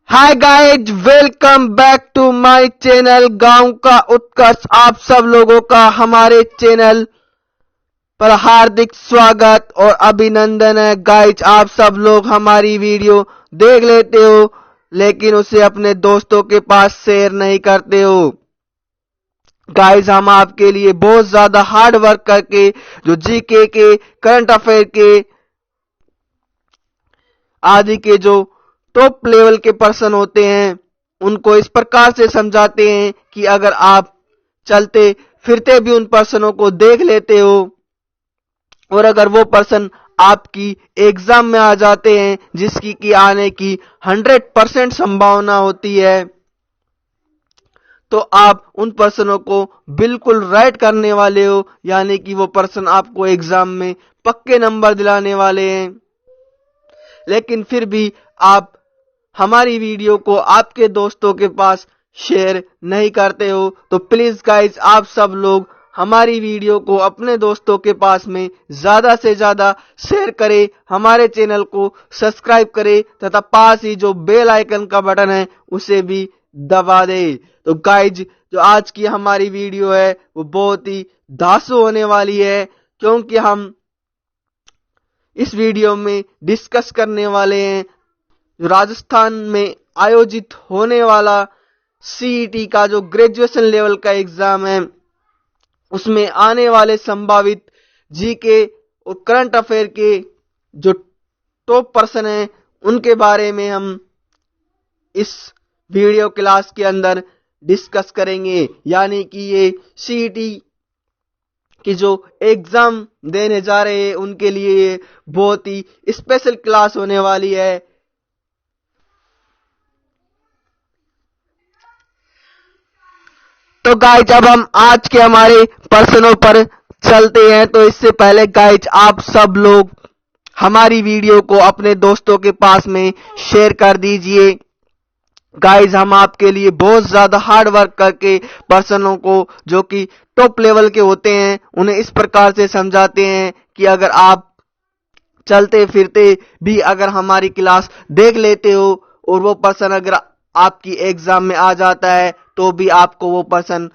Hi guys, welcome back to my channel गांव का उत्कर्ष। आप सब लोगों का हमारे चैनल पर हार्दिक स्वागत और अभिनंदन है। गाइज, आप सब लोग हमारी वीडियो देख लेते हो लेकिन उसे अपने दोस्तों के पास शेयर नहीं करते हो। गाइज, हम आपके लिए बहुत ज्यादा हार्ड वर्क करके जो जीके के, करंट अफेयर के आदि के जो टॉप लेवल के पर्सन होते हैं उनको इस प्रकार से समझाते हैं कि अगर आप चलते फिरते भी उन पर्सनों को देख लेते हो और अगर वो पर्सन आपकी एग्जाम में आ जाते हैं जिसकी की आने की 100% संभावना होती है, तो आप उन पर्सनों को बिल्कुल राइट करने वाले हो, यानी कि वो पर्सन आपको एग्जाम में पक्के नंबर दिलाने वाले हैं। लेकिन फिर भी आप हमारी वीडियो को आपके दोस्तों के पास शेयर नहीं करते हो, तो प्लीज गाइज, आप सब लोग हमारी वीडियो को अपने दोस्तों के पास में ज्यादा से ज्यादा शेयर करें, हमारे चैनल को सब्सक्राइब करें तथा पास ही जो बेल आइकन का बटन है उसे भी दबा दे। तो गाइज, जो आज की हमारी वीडियो है वो बहुत ही धांसू होने वाली है, क्योंकि हम इस वीडियो में डिस्कस करने वाले हैं जो राजस्थान में आयोजित होने वाला सीईटी का जो ग्रेजुएशन लेवल का एग्जाम है उसमें आने वाले संभावित जीके और करंट अफेयर के जो टॉप पर्सन हैं उनके बारे में हम इस वीडियो क्लास के अंदर डिस्कस करेंगे। यानी कि ये सीईटी कि जो एग्जाम देने जा रहे हैं उनके लिए ये बहुत ही स्पेशल क्लास होने वाली है। तो गाइज, अब हम आज के हमारे पर्सनों पर चलते हैं। तो इससे पहले गाइज, आप सब लोग हमारी वीडियो को अपने दोस्तों के पास में शेयर कर दीजिए। गाइज, हम आपके लिए बहुत ज्यादा हार्ड वर्क करके पर्सनों को जो कि टॉप लेवल के होते हैं उन्हें इस प्रकार से समझाते हैं कि अगर आप चलते फिरते भी अगर हमारी क्लास देख लेते हो और वो पर्सन अगर आपकी एग्जाम में आ जाता है तो भी आपको वो पर्सन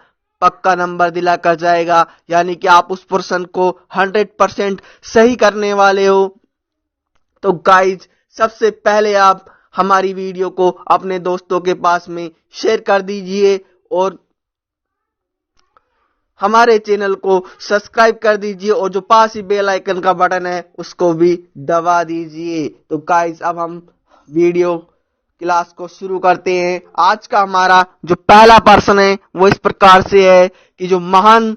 पक्का नंबर दिला कर जाएगा, यानी कि आप उस पर्सन को 100% सही करने वाले हो। तो गाइज, सबसे पहले आप हमारी वीडियो को अपने दोस्तों के पास में शेयर कर दीजिए और हमारे चैनल को सब्सक्राइब कर दीजिए और जो पास ही बेल आइकन का बटन है उसको भी दबा दीजिए। तो गाइज, अब हम वीडियो क्लास को शुरू करते हैं। आज का हमारा जो पहला पर्सन है वो इस प्रकार से है कि जो महान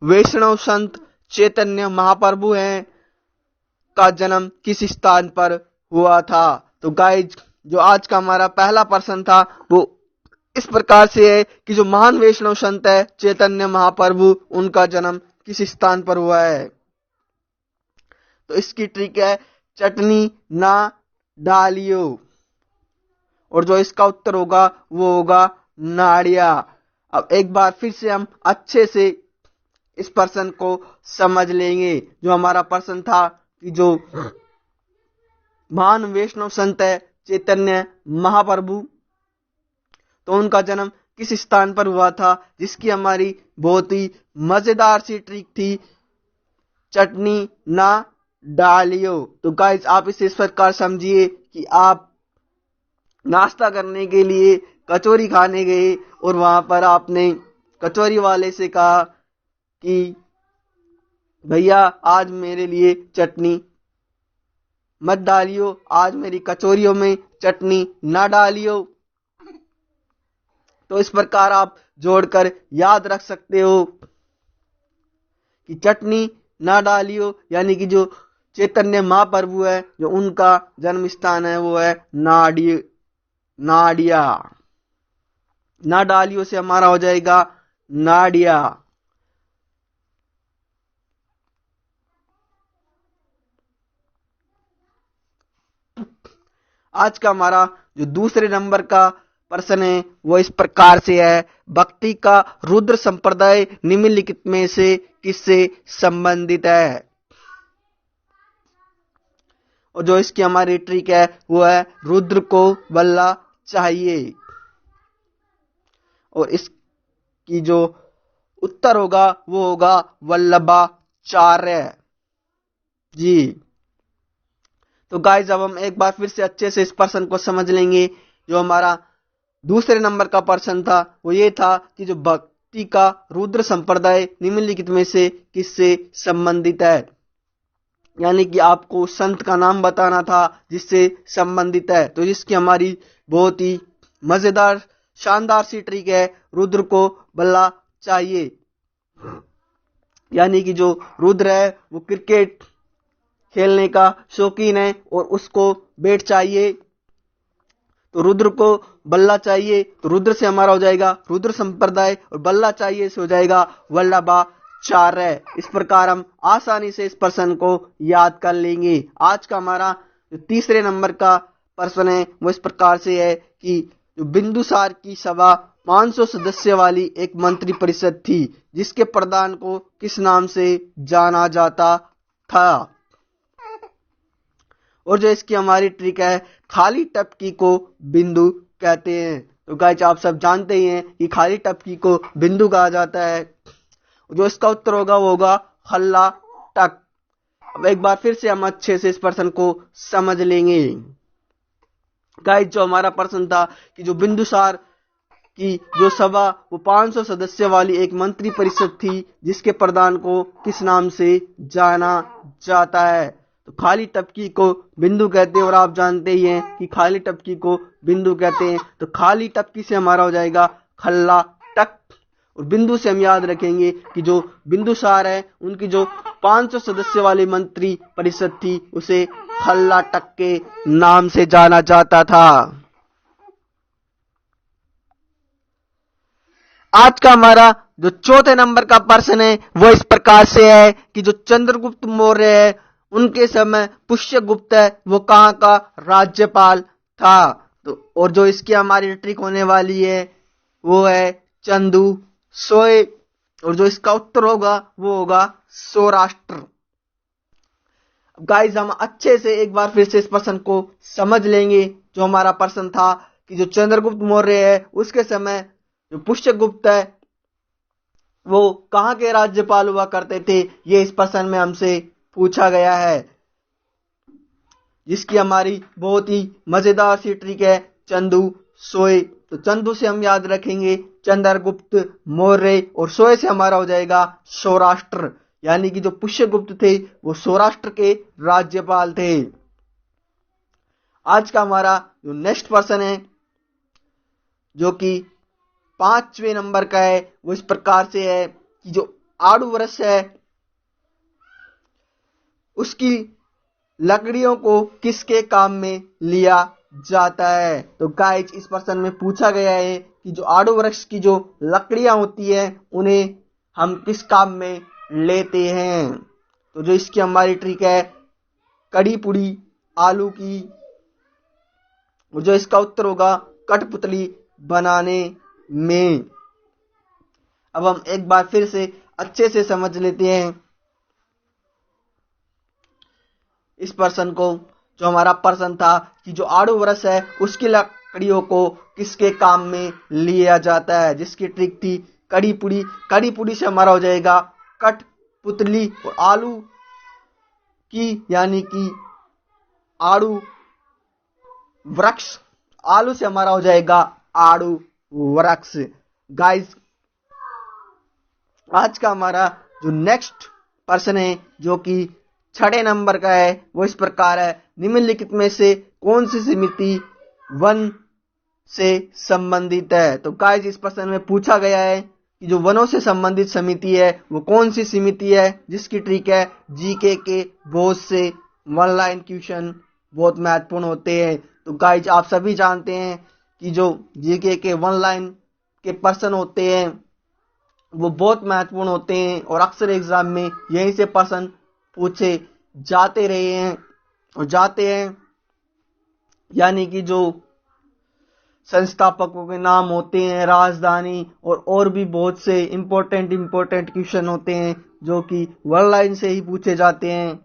वैष्णव संत चैतन्य महाप्रभु हैं का जन्म किस स्थान पर हुआ था। तो गाइज, जो आज का हमारा पहला पर्सन था वो इस प्रकार से है कि जो महान वैष्णव संत है चैतन्य महाप्रभु, उनका जन्म किस स्थान पर हुआ है। तो इसकी ट्रिक है चटनी ना डालियो, और जो इसका उत्तर होगा वो होगा नाड़िया। अब एक बार फिर से हम अच्छे से इस पर्सन को समझ लेंगे। जो हमारा पर्सन था कि जो महान वैष्णव संत है चैतन्य महाप्रभु, तो उनका जन्म किस स्थान पर हुआ था, जिसकी हमारी बहुत ही मजेदार सी ट्रिक थी चटनी ना डालियो। तो गाइज, आप इसे इस प्रकार समझिए कि आप नाश्ता करने के लिए कचौरी खाने गए और वहां पर आपने कचौरी वाले से कहा कि भैया आज मेरे लिए चटनी मत डालियो, आज मेरी कचौरियों में चटनी ना डालियो। तो इस प्रकार आप जोड़कर याद रख सकते हो कि चटनी ना डालियो यानी कि जो चैतन्य महाप्रभु है जो उनका जन्म स्थान है वो है नाडिया। ना डालियो से हमारा हो जाएगा नाडिया। आज का हमारा जो दूसरे नंबर का पर्सन है वो इस प्रकार से है, भक्ति का रुद्र संप्रदाय निम्नलिखित में से किससे संबंधित है। और जो इसकी हमारी ट्रिक है वो है रुद्र को बल्ला चाहिए। और इसकी जो उत्तर होगा वो होगा वल्लभाचार्य जी। तो गाइस अब हम एक बार फिर से अच्छे से इस प्रश्न को समझ लेंगे। जो हमारा दूसरे नंबर का प्रश्न था वो ये था कि जो भक्ति का रुद्र संप्रदाय निम्नलिखित में से किससे संबंधित है। यानी कि आपको संत का नाम बताना था जिससे संबंधित है। तो इसकी हमारी बहुत ही मजेदार शानदार सी ट्रिक है, रुद्र को बल्ला चाहिए। यानी कि जो रुद्र है वो क्रिकेट खेलने का शौकीन है और उसको बैट चाहिए, तो रुद्र को बल्ला चाहिए। तो रुद्र से हमारा हो जाएगा रुद्र संप्रदाय और बल्ला चाहिए से हो जाएगा वल्लभाचार्य। इस प्रकार हम आसानी से इस प्रश्न को याद कर लेंगे। आज का हमारा जो तीसरे नंबर का प्रश्न है वो इस प्रकार से है कि जो बिंदुसार की सभा 500 सदस्य वाली एक मंत्री परिषद थी जिसके प्रधान को किस नाम से जाना जाता था। और जो इसकी हमारी ट्रिक है, खाली टपकी को बिंदु कहते हैं। तो गाइस आप सब जानते ही हैं कि खाली टपकी को बिंदु कहा जाता है। जो इसका उत्तर होगा वो होगा खल्ला टक। अब एक बार फिर से हम अच्छे से इस प्रश्न को समझ लेंगे। गाइस जो हमारा प्रश्न था कि जो बिंदुसार की जो सभा वो 500 सदस्य वाली एक मंत्री परिषद थी जिसके प्रधान को किस नाम से जाना जाता है। तो खाली टपकी को बिंदु कहते हैं और आप जानते ही हैं कि खाली टपकी को बिंदु कहते हैं। तो खाली टपकी से हमारा हो जाएगा खल्ला टक। और बिंदु से हम याद रखेंगे कि जो बिंदुसार है उनकी जो 500 सदस्य वाली मंत्री परिषद थी उसे खल्ला टक के नाम से जाना जाता था। आज का हमारा जो चौथे नंबर का प्रश्न है वो इस प्रकार से है कि जो चंद्रगुप्त मौर्य है उनके समय पुष्यगुप्त है वो कहाँ का राज्यपाल था। तो और जो इसकी हमारी ट्रिक होने वाली है वो है चंदू सोए। और जो इसका उत्तर होगा वो होगा सौराष्ट्र। गाइस हम अच्छे से एक बार फिर से इस प्रश्न को समझ लेंगे। जो हमारा प्रश्न था कि जो चंद्रगुप्त मौर्य है उसके समय जो पुष्यगुप्त है वो कहाँ के राज्यपाल हुआ करते थे, ये इस प्रश्न में हमसे पूछा गया है। जिसकी हमारी बहुत ही मजेदार सी ट्रिक है चंदू सोए। तो चंदू से हम याद रखेंगे चंद्रगुप्त मौर्य और सोए से हमारा हो जाएगा सौराष्ट्र। यानी कि जो पुष्यगुप्त थे वो सौराष्ट्र के राज्यपाल थे। आज का हमारा जो नेक्स्ट प्रश्न है जो कि 5वें नंबर का है वो इस प्रकार से है कि जो आड़ू वृक्ष है उसकी लकड़ियों को किसके काम में लिया जाता है। तो गाइस इस प्रश्न में पूछा गया है कि जो आड़ू वृक्ष की जो लकड़ियां होती है उन्हें हम किस काम में लेते हैं। तो जो इसकी हमारी ट्रिक है कड़ी पुड़ी आलू की। और जो इसका उत्तर होगा कठपुतली बनाने में। अब हम एक बार फिर से अच्छे से समझ लेते हैं इस प्रश्न को। जो हमारा प्रश्न था कि जो आड़ू वृक्ष है उसकी लकड़ियों को किसके काम में लिया जाता है, जिसकी ट्रिक थी कड़ी पुड़ी। कड़ी पुड़ी से हमारा हो जाएगा कठपुतली और आलू की यानी कि आड़ू वृक्ष। आलू से हमारा हो जाएगा आड़ू वृक्ष। गाइस आज का हमारा जो नेक्स्ट प्रश्न है जो कि 6 नंबर का है वो इस प्रकार है, निम्नलिखित में से कौन सी समिति वन से संबंधित है। तो गाइस इस प्रश्न में पूछा गया है कि जो वनों से संबंधित समिति है वो कौन सी समिति है, जिसकी ट्रिक है जीके के बहुत से वन लाइन क्वेश्चन बहुत महत्वपूर्ण होते हैं। तो गाइस आप सभी जानते हैं कि जो जीके के वन लाइन के प्रश्न होते हैं वो बहुत महत्वपूर्ण होते हैं और अक्सर एग्जाम में यहीं से प्रश्न पूछे जाते रहे हैं और जाते हैं। यानी कि जो संस्थापकों के नाम होते हैं, राजधानी और भी बहुत से इंपॉर्टेंट क्वेश्चन होते हैं जो कि वन लाइन से ही पूछे जाते हैं।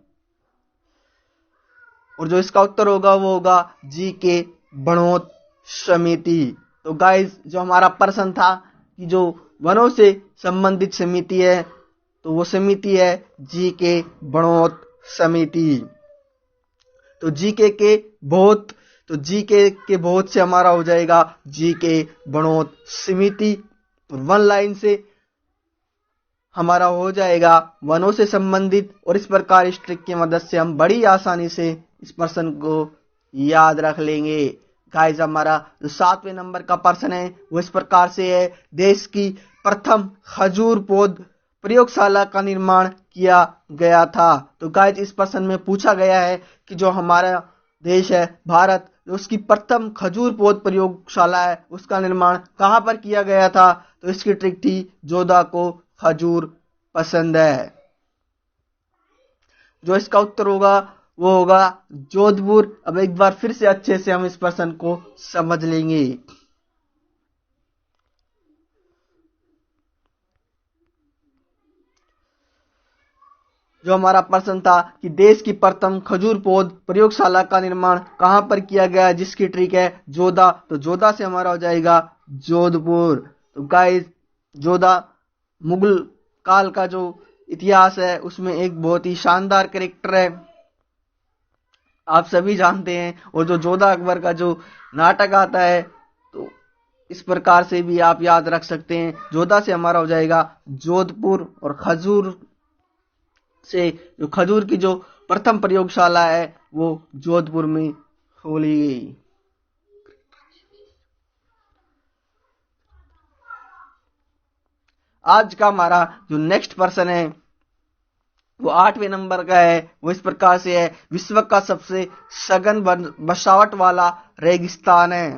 और जो इसका उत्तर होगा वो होगा जी के बनोत समिति। तो गाइस जो हमारा प्रश्न था कि जो वनों से संबंधित समिति है तो वो समिति है जीके बनोत समिति। तो जीके के बहुत से हमारा हो जाएगा जीके बनोत समिति। वन लाइन से हमारा हो जाएगा वनों से संबंधित। और इस प्रकार इस ट्रिक की मदद से हम बड़ी आसानी से इस प्रश्न को याद रख लेंगे। गाइस हमारा जो 7वें नंबर का प्रश्न है वो इस प्रकार से है, देश की प्रथम खजूर पौध प्रयोगशाला का निर्माण किया गया था। तो गाइस इस प्रश्न में पूछा गया है कि जो हमारा देश है भारत, उसकी प्रथम खजूर पौध प्रयोगशाला है उसका निर्माण कहां पर किया गया था। तो इसकी ट्रिक थी जोधा को खजूर पसंद है। जो इसका उत्तर होगा वो होगा जोधपुर। अब एक बार फिर से अच्छे से हम इस प्रश्न को समझ लेंगे। जो हमारा प्रश्न था कि देश की प्रथम खजूर पौध प्रयोगशाला का निर्माण कहां पर किया गया, जिसकी ट्रिक है जोधा। तो जोधा से हमारा हो जाएगा जोधपुर। तो गाइस जोधा मुगल काल का जो इतिहास है उसमें एक बहुत ही शानदार कैरेक्टर है, आप सभी जानते हैं। और जो जोधा अकबर का जो नाटक आता है तो इस प्रकार से भी आप याद रख सकते हैं। जोधा से हमारा हो जाएगा जोधपुर। और खजूर से जो खजूर की जो प्रथम प्रयोगशाला है वो जोधपुर में खोली गई। आज का हमारा जो नेक्स्ट प्रश्न है वो 8वें नंबर का है। वो इस प्रकार से है, विश्व का सबसे सघन बसावट वाला रेगिस्तान है।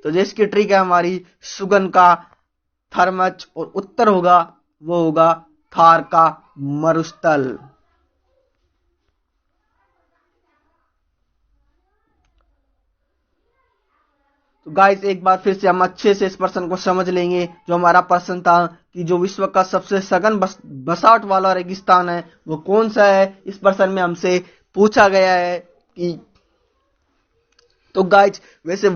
तो जिसकी ट्रिक है हमारी सुगन का थरमच। और उत्तर होगा वो होगा थार का मरुस्थल। तो गाइस एक बार फिर से हम अच्छे से इस प्रश्न को समझ लेंगे। जो हमारा प्रश्न था कि जो विश्व का सबसे सघन बसावट वाला रेगिस्तान है वो कौन सा है, इस प्रश्न में हमसे पूछा गया है कि तो गाइस वैसे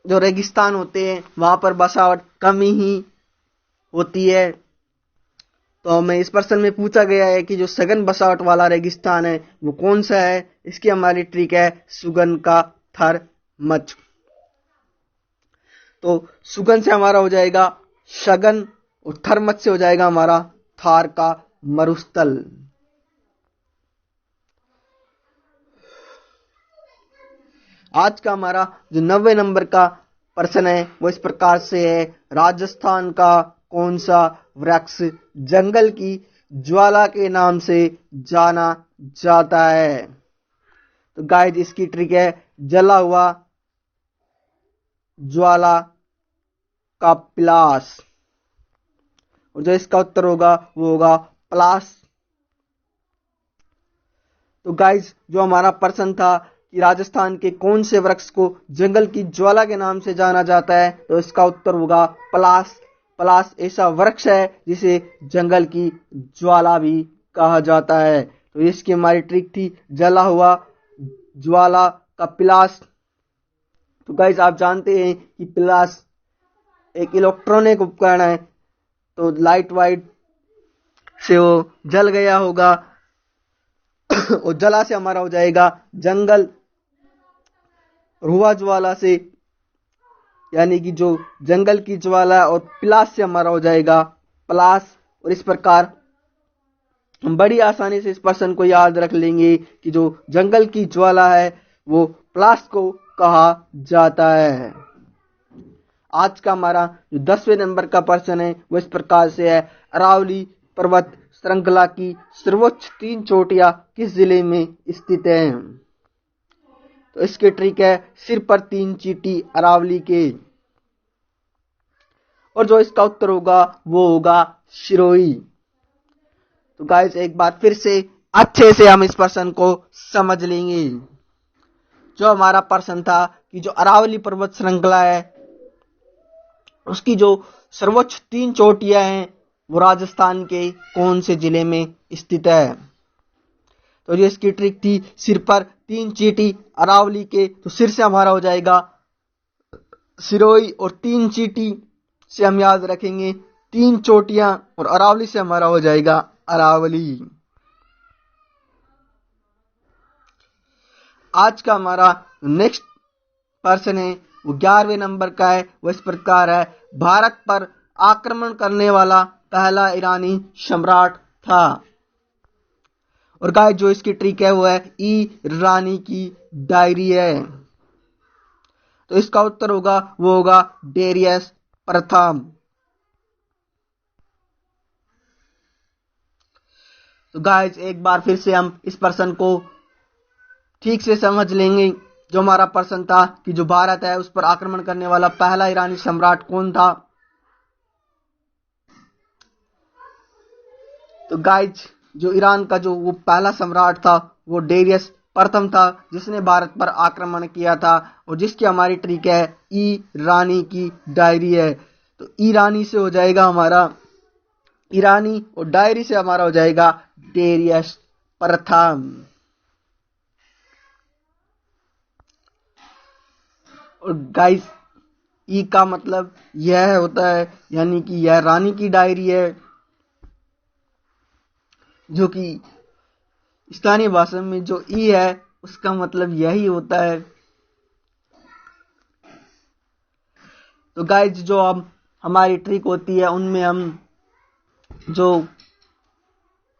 जो रेगिस्तान होते हैं वहां पर बसावट कम ही होती है। तो हमें इस प्रश्न में पूछा गया है कि जो सघन बसावट वाला रेगिस्तान है वो कौन सा है, इसकी हमारी ट्रिक है सुगन का थरमच। तो सुगन से हमारा हो जाएगा सघन और थरमच से हो जाएगा हमारा थार का मरुस्थल। आज का हमारा जो 90 नंबर का प्रश्न है वो इस प्रकार से है, राजस्थान का कौन सा वृक्ष जंगल की ज्वाला के नाम से जाना जाता है। तो गाइस इसकी ट्रिक है जला हुआ ज्वाला का पिलास। और जो इसका उत्तर होगा वो होगा पलास। तो गाइस जो हमारा प्रश्न था कि राजस्थान के कौन से वृक्ष को जंगल की ज्वाला के नाम से जाना जाता है, तो इसका उत्तर होगा पलास। पलास ऐसा वृक्ष है जिसे जंगल की ज्वाला भी कहा जाता है। तो इसकी हमारी ट्रिक थी जला हुआ ज्वाला का पिलास। तो गाइस आप जानते हैं कि पिलास एक इलेक्ट्रॉनिक उपकरण है। तो लाइट वाइट से वो जल गया होगा और जला से हमारा हो जाएगा जंगल। रुआ ज्वाला से यानी कि जो जंगल की ज्वाला, और पिलास से हमारा हो जाएगा पलास। और इस प्रकार हम बड़ी आसानी से इस प्रश्न को याद रख लेंगे कि जो जंगल की ज्वाला है वो पलास को कहा जाता है। आज का हमारा जो 10वें नंबर का प्रश्न है वो इस प्रकार से है, अरावली पर्वत श्रृंखला की सर्वोच्च 3 चोटियां किस जिले में स्थित हैं। तो इसके ट्रिक है सिर पर 3 चींटी अरावली के। और जो इसका उत्तर होगा वो होगा सिरोही। तो गाइस एक बार फिर से अच्छे से हम इस प्रश्न को समझ लेंगे। जो हमारा प्रश्न था कि जो अरावली पर्वत श्रृंखला है उसकी जो सर्वोच्च 3 चोटियां हैं वो राजस्थान के कौन से जिले में स्थित है। तो जो इसकी ट्रिक थी सिर पर 3 चींटी अरावली के, तो सिर से हमारा हो जाएगा सिरोही, और 3 चींटी से हम याद रखेंगे 3 चोटियां, और अरावली से हमारा हो जाएगा अरावली। आज का हमारा नेक्स्ट पर्सन है वो 11वें नंबर का है। वो इस प्रकार है, भारत पर आक्रमण करने वाला पहला ईरानी सम्राट था। और गाइस जो इसकी ट्रिक है वो है ईरानी की डायरी है। तो इसका उत्तर होगा वो होगा डेरियस प्रथम। तो गाइस एक बार फिर से हम इस पर्सन को ठीक से समझ लेंगे। जो हमारा प्रश्न था कि जो भारत है उस पर आक्रमण करने वाला पहला ईरानी सम्राट कौन था। तो गाइज जो ईरान का जो वो पहला सम्राट था वो डेरियस प्रथम था, जिसने भारत पर आक्रमण किया था, और जिसकी हमारी ट्रिक है ईरानी की डायरी है। तो ईरानी से हो जाएगा हमारा ईरानी, और डायरी से हमारा हो जाएगा डेरियस प्रथम। और गाइस ई का मतलब यह होता है, यानी कि यह रानी की डायरी है, जो कि स्थानीय भाषा में जो ई है उसका मतलब यही होता है। तो गाइस जो अब हमारी ट्रिक होती है उनमें हम जो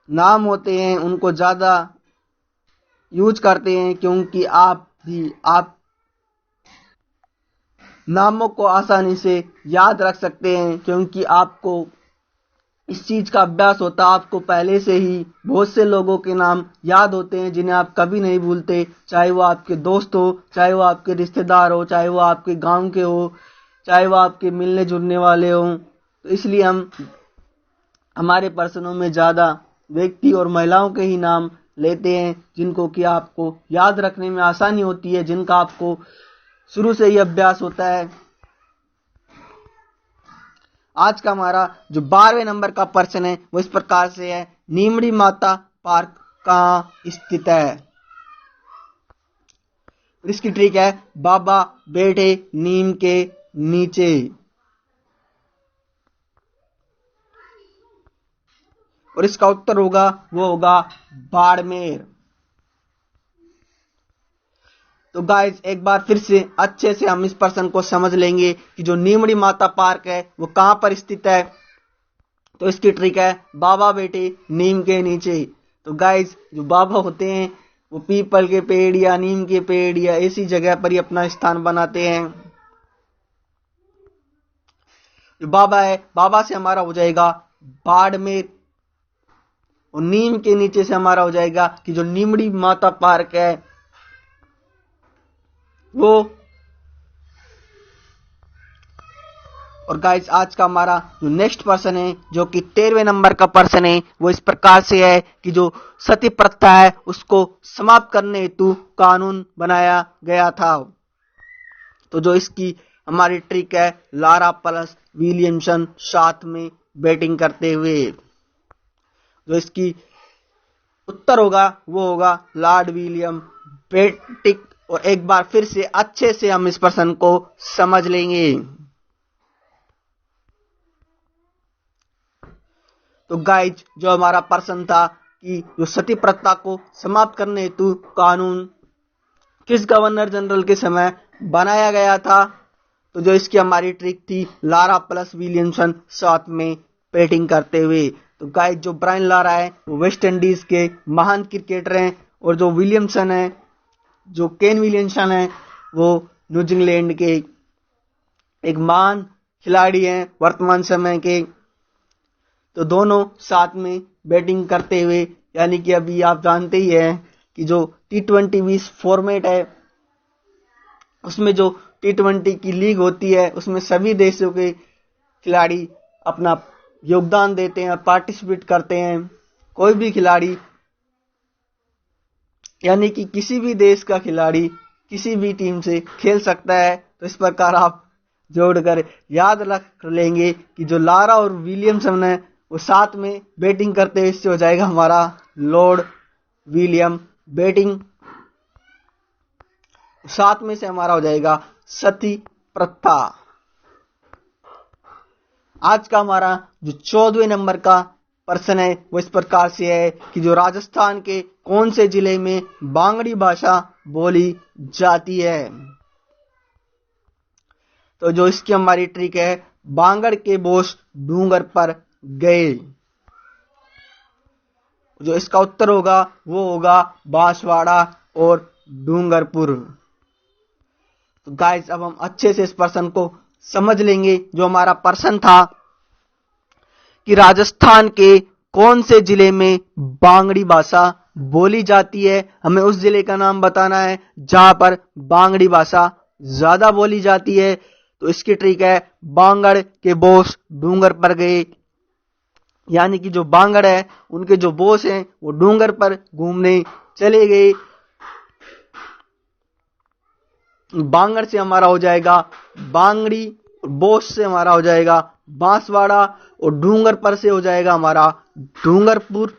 नाम होते हैं उनको ज्यादा यूज करते हैं, क्योंकि आप नामों को आसानी से याद रख सकते हैं, क्योंकि आपको इस चीज का अभ्यास होता है। आपको पहले से ही बहुत से लोगों के नाम याद होते हैं जिन्हें आप कभी नहीं भूलते, चाहे वो आपके दोस्त हो, चाहे वो आपके रिश्तेदार हो, चाहे वो आपके गांव के हो, चाहे वो आपके मिलने जुलने वाले हो। तो इसलिए हम हमारे पर्सनों में ज्यादा व्यक्ति और महिलाओं के ही नाम लेते हैं, जिनको कि आपको याद रखने में आसानी होती है, जिनका आपको शुरू से ही अभ्यास होता है। आज का हमारा जो 12वें नंबर का प्रश्न है वो इस प्रकार से है, नीमड़ी माता पार्क कहाँ स्थित है। इसकी ट्रिक है, बाबा बैठे नीम के नीचे। और इसका उत्तर होगा वो होगा बाड़मेर। तो गाइज एक बार फिर से अच्छे से हम इस प्रश्न को समझ लेंगे कि जो नीमड़ी माता पार्क है वो कहां पर स्थित है। तो इसकी ट्रिक है, बाबा बेटे नीम के नीचे। तो गाइज जो बाबा होते हैं वो पीपल के पेड़ या नीम के पेड़ या ऐसी जगह पर ही अपना स्थान बनाते हैं। जो बाबा है, बाबा से हमारा हो जाएगा बाड़मेर, और नीम के नीचे से हमारा हो जाएगा कि जो नीमड़ी माता पार्क है वो। और गाइस आज का हमारा जो नेक्स्ट पर्सन है जो कि 13वें नंबर का पर्सन है वो इस प्रकार से है कि जो सती प्रथा है उसको समाप्त करने हेतु कानून बनाया गया था। तो जो इसकी हमारी ट्रिक है, लारा प्लस विलियमसन साथ में बैटिंग करते हुए। जो इसकी उत्तर होगा वो होगा लॉर्ड विलियम बेटिक। और एक बार फिर से अच्छे से हम इस प्रश्न को समझ लेंगे। तो गाइज जो हमारा प्रश्न था कि जो सती प्रथा को समाप्त करने हेतु कानून किस गवर्नर जनरल के समय बनाया गया था। तो जो इसकी हमारी ट्रिक थी, लारा प्लस विलियमसन साथ में बैटिंग करते हुए। तो गाइज जो ब्रायन लारा है वो वेस्ट इंडीज के महान क्रिकेटर हैं, और जो विलियमसन है, जो केन विलियमसन है, वो न्यूजीलैंड के एक महान खिलाड़ी हैं वर्तमान समय के। तो दोनों साथ में बैटिंग करते हुए, यानी कि अभी आप जानते ही हैं कि जो T20 फॉर्मेट है उसमें जो T20 की लीग होती है उसमें सभी देशों के खिलाड़ी अपना योगदान देते हैं, पार्टिसिपेट करते हैं। कोई भी खिलाड़ी, यानी कि किसी भी देश का खिलाड़ी किसी भी टीम से खेल सकता है। तो इस प्रकार आप जोड़कर याद रख लेंगे कि जो लारा और विलियमसन है वो साथ में बैटिंग करते हुए, इससे हो जाएगा हमारा लॉर्ड विलियम बेटिंग। 7 में से हमारा हो जाएगा सती प्रथा। आज का हमारा जो 14वें नंबर का प्रश्न है वो इस प्रकार से है कि जो राजस्थान के कौन से जिले में बांगड़ी भाषा बोली जाती है। तो जो इसकी हमारी ट्रिक है, बांगड़ के बोस डूंगर पर गए। जो इसका उत्तर होगा वो होगा बांसवाड़ा और डूंगरपुर। तो गाइस अब हम अच्छे से इस प्रश्न को समझ लेंगे। जो हमारा प्रश्न था कि राजस्थान के कौन से जिले में बांगड़ी भाषा बोली जाती है, हमें उस जिले का नाम बताना है जहां पर बांगड़ी भाषा ज्यादा बोली जाती है। तो इसकी ट्रिक है, बांगड़ के बोस डूंगर पर गए, यानी कि जो बांगड़ है उनके जो बोस हैं वो डूंगर पर घूमने चले गए। बांगड़ से हमारा हो जाएगा बांगड़ी, बोस से हमारा हो जाएगा बांसवाड़ा और डूंगर पर से हो जाएगा हमारा डूंगरपुर।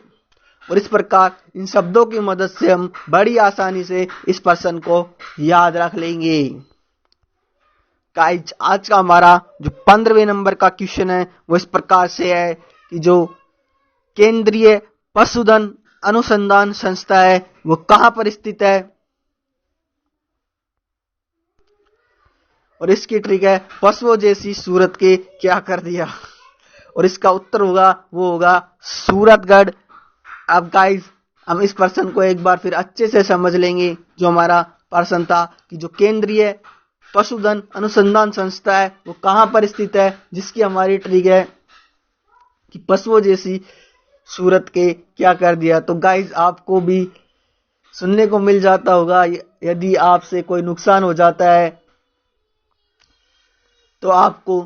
और इस प्रकार इन शब्दों की मदद से हम बड़ी आसानी से इस प्रश्न को याद रख लेंगे। गाइस आज का हमारा जो 15वें नंबर का क्वेश्चन है वो इस प्रकार से है कि जो केंद्रीय पशुधन अनुसंधान संस्था है वो कहां पर स्थित है। और इसकी ट्रिक है, पशुओं जैसी सूरत के क्या कर दिया। और इसका उत्तर होगा वो होगा सूरतगढ़। अब गाइस हम इस प्रश्न को एक बार फिर अच्छे से समझ लेंगे। जो हमारा प्रश्न था कि जो केंद्रीय पशुधन अनुसंधान संस्था है वो कहां पर स्थित है, जिसकी हमारी ट्रिक है कि पशुओं जैसी सूरत के क्या कर दिया। तो गाइस आपको भी सुनने को मिल जाता होगा, यदि आपसे कोई नुकसान हो जाता है तो आपको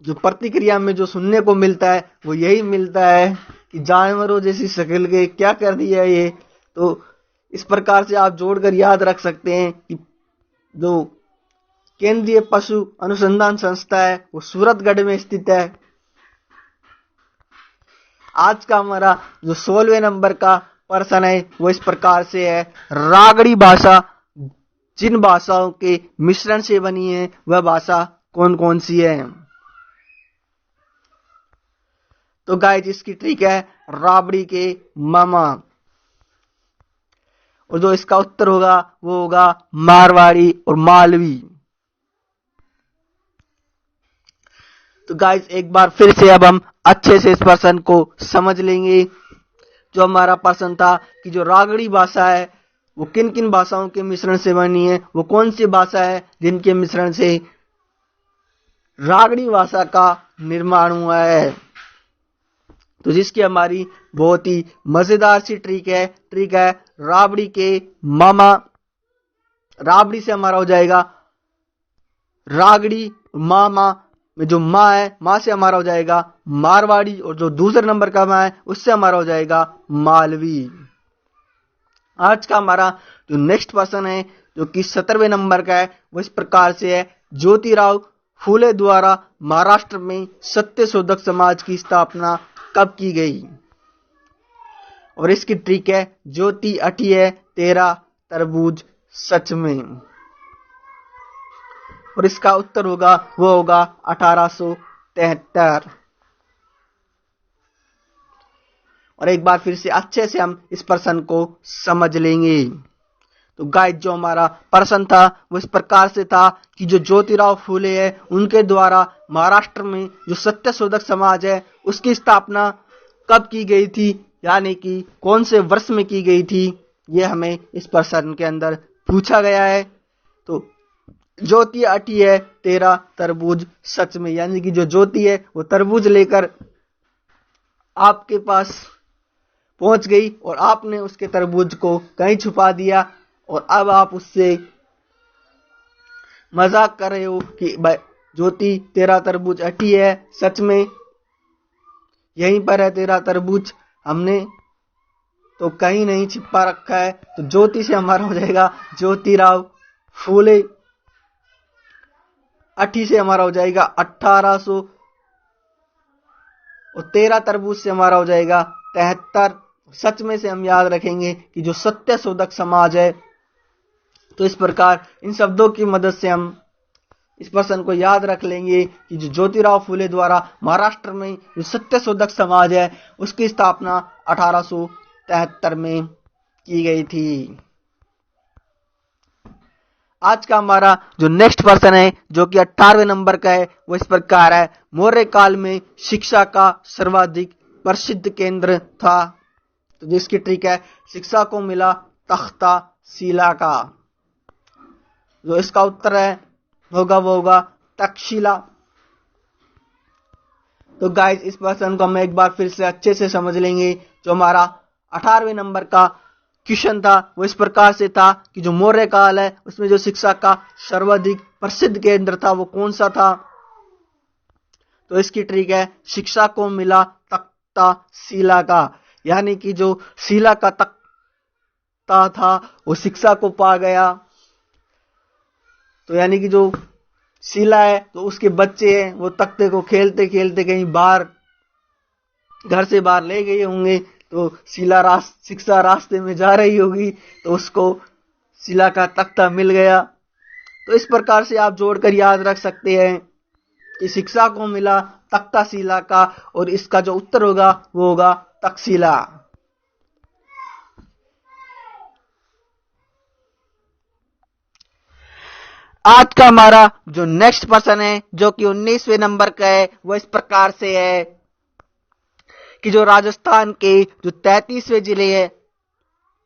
जो प्रतिक्रिया में जो सुनने को मिलता है वो यही मिलता है कि जानवरों जैसी शक्ल के क्या कर दिया ये। तो इस प्रकार से आप जोड़कर याद रख सकते हैं कि जो केंद्रीय पशु अनुसंधान संस्था है वो सूरतगढ़ में स्थित है। आज का हमारा जो 16वें नंबर का प्रश्न है वो इस प्रकार से है, रागड़ी भाषा जिन भाषाओं के मिश्रण से बनी है वह भाषा कौन कौन सी है। तो गाइस इसकी ट्रिक है, राबड़ी के मामा। और जो इसका उत्तर होगा वो होगा मारवाड़ी और मालवी। तो गाइस एक बार फिर से अब हम अच्छे से इस प्रश्न को समझ लेंगे। जो हमारा प्रश्न था कि जो रागड़ी भाषा है वो किन किन भाषाओं के मिश्रण से बनी है, वो कौन सी भाषा है जिनके मिश्रण से रागड़ी भाषा का निर्माण हुआ है। तो जिसकी हमारी बहुत ही मजेदार सी ट्रिक है राबड़ी के मामा। राबड़ी से हमारा हो जाएगा रागड़ी, मामा में जो माँ है माँ से हमारा हो जाएगा मारवाड़ी, और जो दूसरे नंबर का माँ है उससे हमारा हो जाएगा मालवी। आज का हमारा जो नेक्स्ट प्रश्न है जो कि 17वें नंबर का है वो इस प्रकार से है, ज्योतिराव फूले द्वारा महाराष्ट्र में सत्यशोधक समाज की स्थापना कब की गई। और इसकी ट्रिक है, ज्योति अठी है तेरा तरबूज सच में। और इसका उत्तर होगा वो होगा 1873। और एक बार फिर से अच्छे से हम इस प्रश्न को समझ लेंगे। तो गाइस जो हमारा प्रश्न था वो इस प्रकार से था कि जो ज्योतिराव फूले है उनके द्वारा महाराष्ट्र में जो सत्यशोधक समाज है उसकी स्थापना कब की गई थी, यानी कि कौन से वर्ष में की गई थी, ये हमें इस प्रश्न के अंदर पूछा गया है। तो ज्योति अठी है तेरा तरबूज सच में, यानी कि जो ज्योति है वो तरबूज लेकर आपके पास पहुंच गई और आपने उसके तरबूज को कहीं छुपा दिया और अब आप उससे मजाक कर रहे हो कि ज्योति तेरा तरबूज अठी है सच में, यहीं पर है तेरा तरबूज, हमने तो कहीं नहीं छिपा रखा है। तो ज्योति से हमारा हो जाएगा ज्योतिराव फूले, अठी से हमारा हो जाएगा 1800 और तेरा तरबूज से हमारा हो जाएगा 73। सच में से हम याद रखेंगे कि जो सत्यशोधक समाज है तो इस प्रकार इन शब्दों की मदद से हम इस पर्सन को याद रख लेंगे कि जो ज्योतिराव फुले द्वारा महाराष्ट्र में जो सत्यशोधक समाज है उसकी स्थापना 1873 में की गई थी। आज का हमारा जो नेक्स्ट पर्सन है जो कि 18वें नंबर का है वो इस प्रकार है। मौर्य काल में शिक्षा का सर्वाधिक प्रसिद्ध केंद्र था। तो जिसकी ट्रिक है शिक्षा को मिला तख्ता शिला का। जो इसका उत्तर है होगा वो होगा तक्षशिला। तो गाइस इस पर्सन को हम एक बार फिर से अच्छे से समझ लेंगे। जो हमारा 18वें नंबर का क्वेश्चन था वो इस प्रकार से था कि जो मौर्य काल है उसमें जो शिक्षा का सर्वाधिक प्रसिद्ध केंद्र था वो कौन सा था। तो इसकी ट्रिक है शिक्षा को मिला तख्ता शिला का, यानी कि जो शिला का तख्ता था वो शिक्षा को पा गया। तो यानी कि जो शिला है तो उसके बच्चे हैं वो तख्ते को खेलते खेलते कहीं बाहर घर से बाहर ले गए होंगे। तो शिक्षा रास्ते में जा रही होगी तो उसको शिला का तख्ता मिल गया। तो इस प्रकार से आप जोड़कर याद रख सकते हैं कि शिक्षा को मिला तख्ता शिला का और इसका जो उत्तर होगा वो होगा तक्षशिला। आज का हमारा जो नेक्स्ट पर्सन है जो कि 19वें नंबर का है वो इस प्रकार से है कि जो राजस्थान के जो 33वें जिले है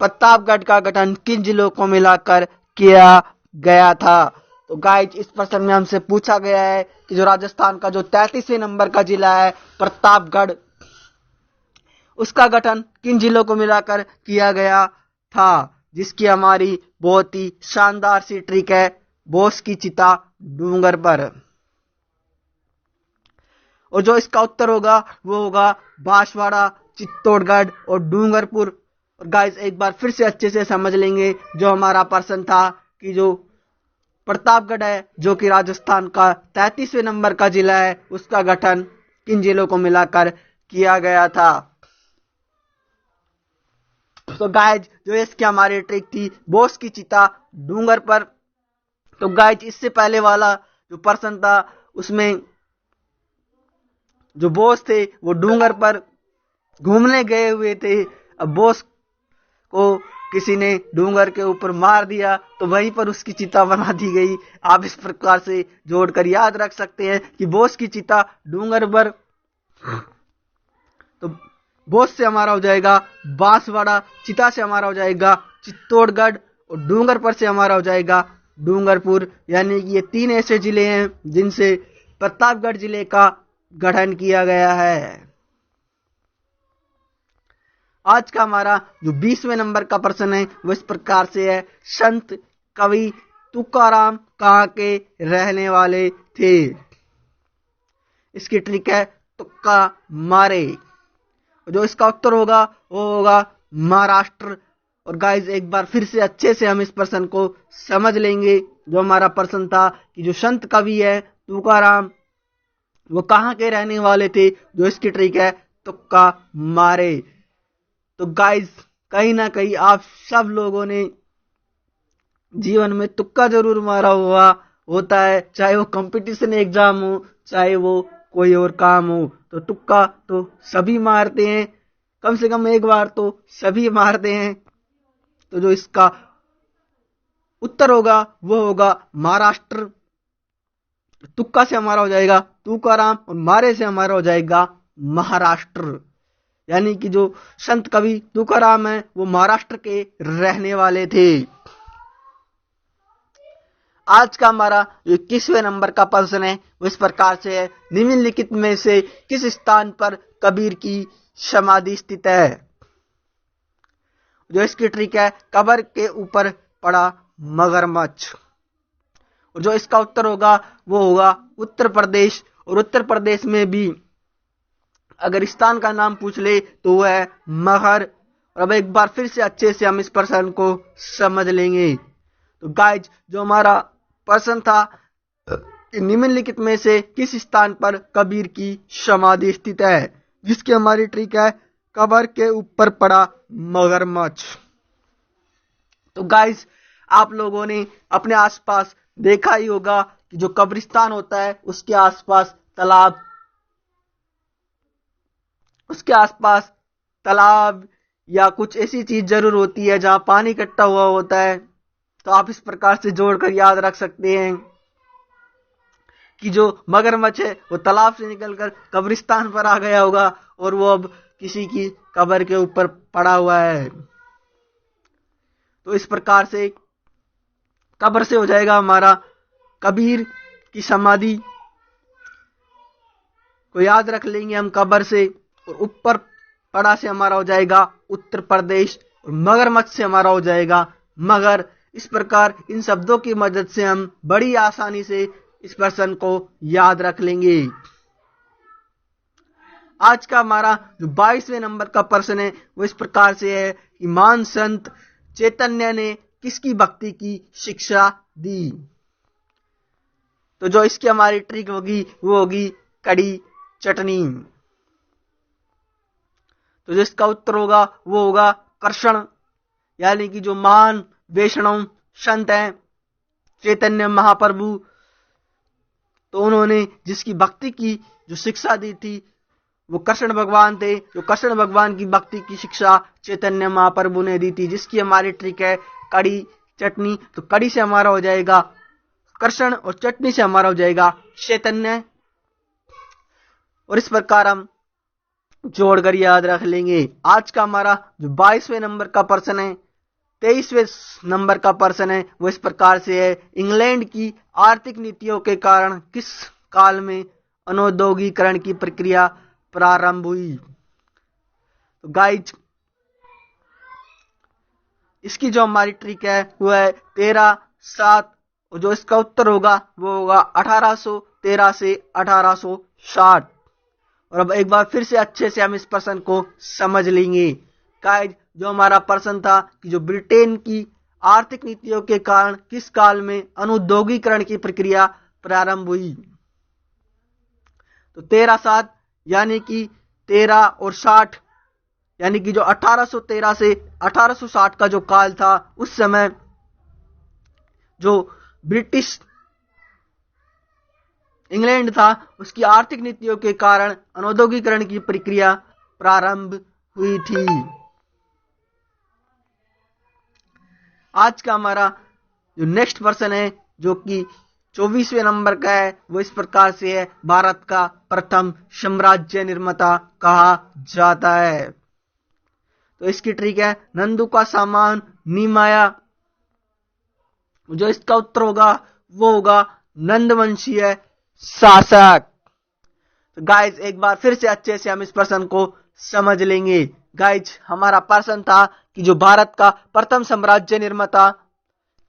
प्रतापगढ़ का गठन किन जिलों को मिलाकर किया गया था। तो गाइज इस प्रश्न में हमसे पूछा गया है कि जो राजस्थान का जो 33वें नंबर का जिला है प्रतापगढ़ उसका गठन किन जिलों को मिलाकर किया गया था, जिसकी हमारी बहुत ही शानदार सी ट्रिक है बोस की चिता डूंगर पर। और जो इसका उत्तर होगा वो होगा बांसवाड़ा, चित्तौड़गढ़ और डूंगरपुर। और गाइस एक बार फिर से अच्छे से समझ लेंगे जो हमारा प्रश्न था कि जो प्रतापगढ़ है जो कि राजस्थान का 33वें नंबर का जिला है उसका गठन किन जिलों को मिलाकर किया गया था। तो गाइस जो इसकी हमारी ट्रिक थी बोस की चिता डूंगर पर। तो गाइस इससे पहले वाला जो प्रश्न था उसमें जो बोस थे वो डूंगर पर घूमने गए हुए थे। अब बोस को किसी ने डूंगर के ऊपर मार दिया तो वहीं पर उसकी चिता बना दी गई। आप इस प्रकार से जोड़कर याद रख सकते हैं कि बोस की चिता डूंगर पर। तो बोस से हमारा हो जाएगा बांसवाड़ा, चिता से हमारा हो जाएगा चित्तौड़गढ़ और डूंगर पर से हमारा हो जाएगा डूंगरपुर। यानी कि ये 3 ऐसे जिले हैं जिनसे प्रतापगढ़ जिले का गठन किया गया है। आज का हमारा जो 20वें नंबर का प्रश्न है वो इस प्रकार से है संत कवि तुकाराम कहाँ के रहने वाले थे। इसकी ट्रिक है तुक्का मारे। जो इसका उत्तर होगा वो होगा महाराष्ट्र। और गाइज एक बार फिर से अच्छे से हम इस प्रश्न को समझ लेंगे। जो हमारा प्रश्न था कि जो संत कवि है तुकाराम वो कहाँ के रहने वाले थे, जो इसकी ट्रिक है तुक्का मारे। तो गाइज कहीं ना कहीं आप सब लोगों ने जीवन में तुक्का जरूर मारा हुआ होता है, चाहे वो कंपटीशन एग्जाम हो चाहे वो कोई और काम हो। तो तुक्का तो सभी मारते हैं, कम से कम एक बार तो सभी मारते हैं। तो जो इसका उत्तर होगा वो होगा महाराष्ट्र। तुक्का से हमारा हो जाएगा तुकाराम और मारे से हमारा हो जाएगा महाराष्ट्र। यानी कि जो संत कवि तुकाराम है वो महाराष्ट्र के रहने वाले थे। आज का हमारा 21वें नंबर का प्रश्न है वो इस प्रकार से है निम्नलिखित में से किस स्थान पर कबीर की समाधि स्थित है। जो इसकी ट्रिक है कब्र के ऊपर पड़ा मगरमच्छ। और जो इसका उत्तर होगा वो होगा उत्तर प्रदेश। और उत्तर प्रदेश में भी अगर स्थान का नाम पूछ ले तो वह है महर। और अब एक बार फिर से अच्छे से हम इस प्रश्न को समझ लेंगे। तो गाइज जो हमारा प्रश्न था कि निम्नलिखित में से किस स्थान पर कबीर की समाधि स्थित है, जिसकी हमारी ट्रिक है कब्र के ऊपर पड़ा मगरमच्छ। तो गाइज आप लोगों ने अपने आसपास देखा ही होगा कि जो कब्रिस्तान होता है उसके आसपास तालाब या कुछ ऐसी चीज जरूर होती है जहां पानी इकट्ठा हुआ होता है। तो आप इस प्रकार से जोड़कर याद रख सकते हैं कि जो मगरमच्छ है वो तालाब से निकलकर कब्रिस्तान पर आ गया होगा और वो अब किसी की कब्र के ऊपर पड़ा हुआ है। तो इस प्रकार से कब्र से हो जाएगा हमारा कबीर की समाधि को याद रख लेंगे हम कब्र से, और ऊपर पड़ा से हमारा हो जाएगा उत्तर प्रदेश, और मगरमच्छ से हमारा हो जाएगा मगर। इस प्रकार इन शब्दों की मदद से हम बड़ी आसानी से इस प्रश्न को याद रख लेंगे। आज का हमारा जो 22वें नंबर का प्रश्न है वो इस प्रकार से है कि महान संत चैतन्य ने किसकी भक्ति की शिक्षा दी। तो जो इसकी हमारी ट्रिक होगी वो होगी कड़ी चटनी। तो जो इसका उत्तर होगा वो होगा कृष्ण, यानी कि जो महान वैष्णव संत हैं चैतन्य महाप्रभु, तो उन्होंने जिसकी भक्ति की जो शिक्षा दी थी वो कृष्ण भगवान थे। जो कृष्ण भगवान की भक्ति की शिक्षा चैतन्य महाप्रभु ने दी थी, जिसकी हमारी ट्रिक है कड़ी चटनी। तो कड़ी से हमारा हो जाएगा कृष्ण और चटनी से हमारा हो जाएगा चैतन्य, और इस प्रकार हम जोड़कर याद रख लेंगे। आज का हमारा जो 22वें नंबर का प्रश्न है, 23वें नंबर का प्रश्न है वो इस प्रकार से है, इंग्लैंड की आर्थिक नीतियों के कारण किस काल में अनौद्योगिकरण की प्रक्रिया प्रारंभ हुई। तो गाइज इसकी जो हमारी ट्रिक है वो है 13-7, और जो इसका उत्तर होगा वो होगा 1813 से 1860। और अब एक बार फिर से अच्छे से हम इस प्रश्न को समझ लेंगे। गाइज जो हमारा प्रश्न था कि जो ब्रिटेन की आर्थिक नीतियों के कारण किस काल में अनुद्योगीकरण की प्रक्रिया प्रारंभ हुई। तो 13-7 यानी कि 13 और 60, यानी कि जो 1813 से 1860 का जो काल था, उस समय जो ब्रिटिश इंग्लैंड था उसकी आर्थिक नीतियों के कारण अनौद्योगीकरण की प्रक्रिया प्रारंभ हुई थी। आज का हमारा जो नेक्स्ट प्रश्न है जो कि 24वें नंबर का है वो इस प्रकार से है, भारत का प्रथम साम्राज्य निर्माता कहा जाता है। तो इसकी ट्रिक है नंदू का सामान नीमाया। जो इसका उत्तर होगा वो होगा नंदवंशीय शासक। तो गाइज एक बार फिर से अच्छे से हम इस प्रश्न को समझ लेंगे। गाइज हमारा प्रश्न था कि जो भारत का प्रथम साम्राज्य निर्माता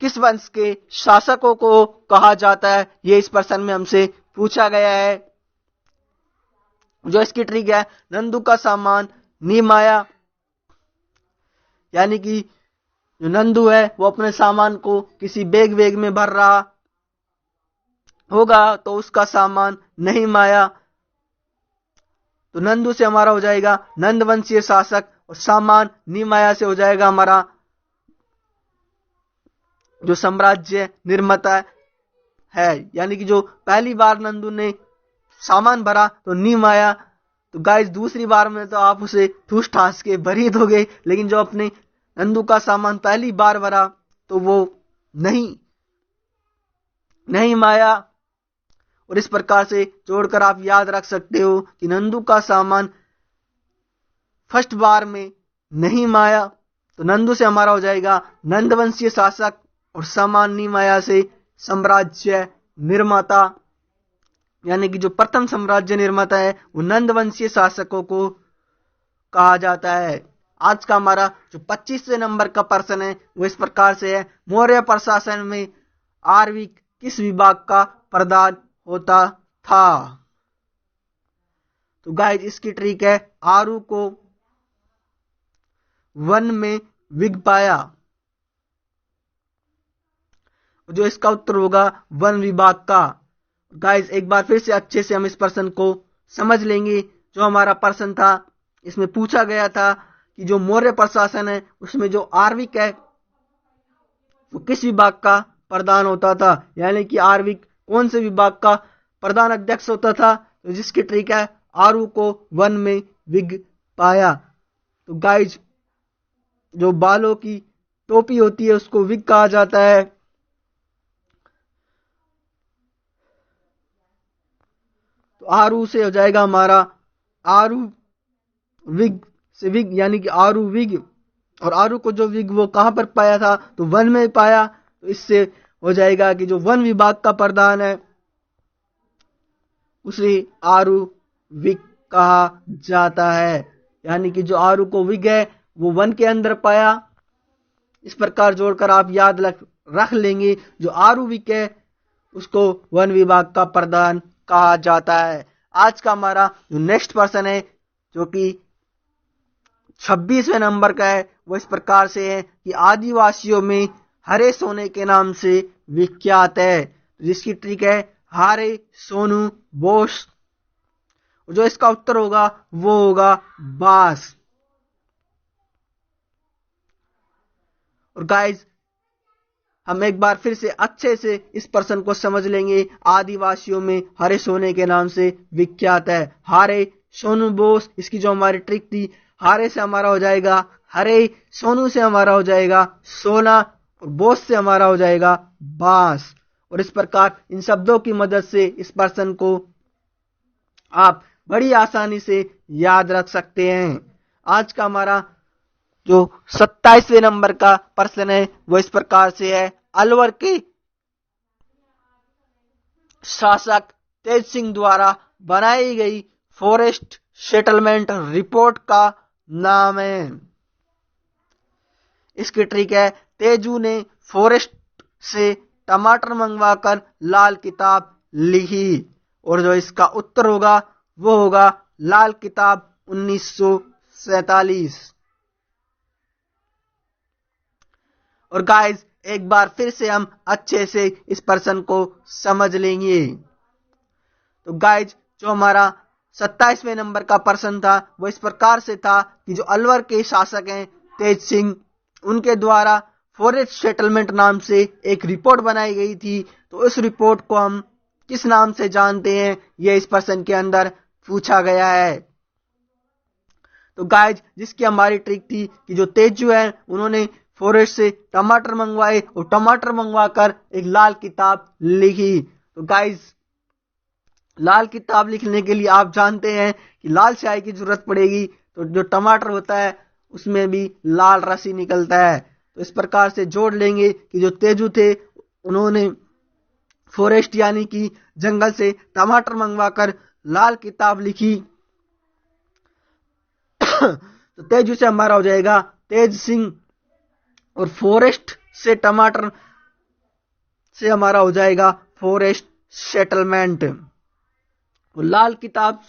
किस वंश के शासकों को कहा जाता है, ये इस प्रश्न में हमसे पूछा गया है। जो इसकी ट्रिक है नंदू का सामान नीमाया, यानी कि जो नंदू है वो अपने सामान को किसी बैग में भर रहा होगा तो उसका सामान नहीं माया। तो नंदू से हमारा हो जाएगा नंदवंशीय शासक, और सामान नीमाया से हो जाएगा हमारा जो साम्राज्य निर्माता है, यानी कि जो पहली बार नंदू ने सामान भरा तो नीमाया। तो गाइस दूसरी बार में तो आप उसे ठूस ठास के भर ही दोगे, लेकिन जो अपने नंदू का सामान पहली बार भरा तो वो नहीं माया। और इस प्रकार से जोड़कर आप याद रख सकते हो कि नंदू का सामान फर्स्ट बार में नहीं माया। तो नंदू से हमारा हो जाएगा नंदवंशीय शासक, और सामान नहीं माया से साम्राज्य निर्माता, यानी कि जो प्रथम साम्राज्य निर्माता है वो नंदवंशीय शासकों को कहा जाता है। आज का हमारा जो 25वें नंबर का प्रश्न है वो इस प्रकार से है, मौर्य प्रशासन में आरवी किस विभाग का प्रधान होता था। तो गाइस इसकी ट्रिक है आरु को वन में विग पाया। जो इसका उत्तर होगा वन विभाग का। गाइस एक बार फिर से अच्छे से हम इस प्रश्न को समझ लेंगे। जो हमारा प्रश्न था इसमें पूछा गया था कि जो मौर्य प्रशासन है उसमें जो आर्विक है वो किस विभाग का प्रधान होता था, यानी कि आरविक कौन से विभाग का प्रधान अध्यक्ष होता था। तो जिसकी ट्रिक है आरू को वन में विग पाया। तो गाइज जो बालों की टोपी होती है उसको विग कहा जाता है। तो आरू से हो जाएगा हमारा आरू विग से विग, यानी कि आरू विग। और आरू को जो विग वो कहां पर पाया था, तो वन में पाया। तो इससे हो जाएगा कि जो वन विभाग का प्रधान है उसे आरू विग कहा जाता है, यानी कि जो आरू को विग है वो वन के अंदर पाया। इस प्रकार जोड़कर आप याद रख लेंगे, जो आरू विग है उसको वन विभाग का प्रधान कहा जाता है। आज का हमारा जो नेक्स्ट पर्सन है जो कि 26वें नंबर का है, वो इस प्रकार से है कि आदिवासियों में हरे सोने के नाम से विख्यात है। जिसकी ट्रिक है हरे सोनू बोस। जो इसका उत्तर होगा वो होगा बांस। और गाइज हम एक बार फिर से अच्छे से इस पर्सन को समझ लेंगे। आदिवासियों में हरे सोने के नाम से विख्यात है हरे सोनू बोस। इसकी जो हमारी ट्रिक थी, हरे से हमारा हो जाएगा हरे, सोनू से हमारा हो जाएगा सोना, और बोस से हमारा हो जाएगा बांस। और इस प्रकार इन शब्दों की मदद से इस पर्सन को आप बड़ी आसानी से याद रख सकते हैं। आज का हमारा जो 27वें नंबर का प्रश्न है वो इस प्रकार से है, अलवर के शासक तेज सिंह द्वारा बनाई गई फॉरेस्ट सेटलमेंट रिपोर्ट का नाम है। इसकी ट्रिक है तेजू ने फॉरेस्ट से टमाटर मंगवाकर लाल किताब लिखी। और जो इसका उत्तर होगा वो होगा लाल किताब 1947। और गाइस एक बार फिर से हम अच्छे से इस पर्सन को समझ लेंगे। तो गाइस जो हमारा 27वें नंबर का पर्सन था वो इस प्रकार से था कि जो अलवर के शासक हैं तेज सिंह, उनके द्वारा फॉरेस्ट सेटलमेंट नाम से एक रिपोर्ट बनाई गई थी। तो इस रिपोर्ट को हम किस नाम से जानते हैं, यह इस पर्सन के अंदर पूछा गया है। तो गाइज जिसकी हमारी ट्रिक थी कि जो तेजू है उन्होंने फॉरेस्ट से टमाटर मंगवाए और टमाटर मंगवाकर एक लाल किताब लिखी। तो गाइज लाल किताब लिखने के लिए आप जानते हैं कि लाल स्याही की जरूरत पड़ेगी। तो जो टमाटर होता है उसमें भी लाल रसी निकलता है। तो इस प्रकार से जोड़ लेंगे कि जो तेजू थे उन्होंने फॉरेस्ट यानी कि जंगल से टमाटर मंगवाकर लाल किताब लिखी। तो तेजू से हमारा हो जाएगा तेज सिंह, और फॉरेस्ट से टमाटर से हमारा हो जाएगा फॉरेस्ट सेटलमेंट। और लाल किताब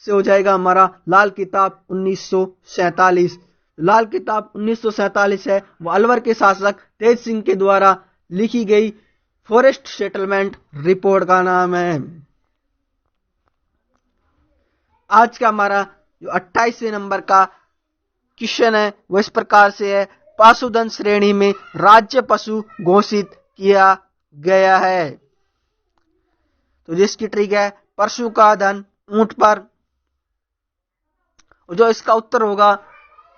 से हो जाएगा हमारा लाल किताब 1947। लाल किताब 1947 है वो अलवर के शासक तेज सिंह के द्वारा लिखी गई फॉरेस्ट सेटलमेंट रिपोर्ट का नाम है। आज का हमारा जो 28वें नंबर का क्वेश्चन है वो इस प्रकार से है, पशुधन श्रेणी में राज्य पशु घोषित किया गया है। तो जिसकी ट्रिक है पशु का धन ऊंट पर। और जो इसका उत्तर होगा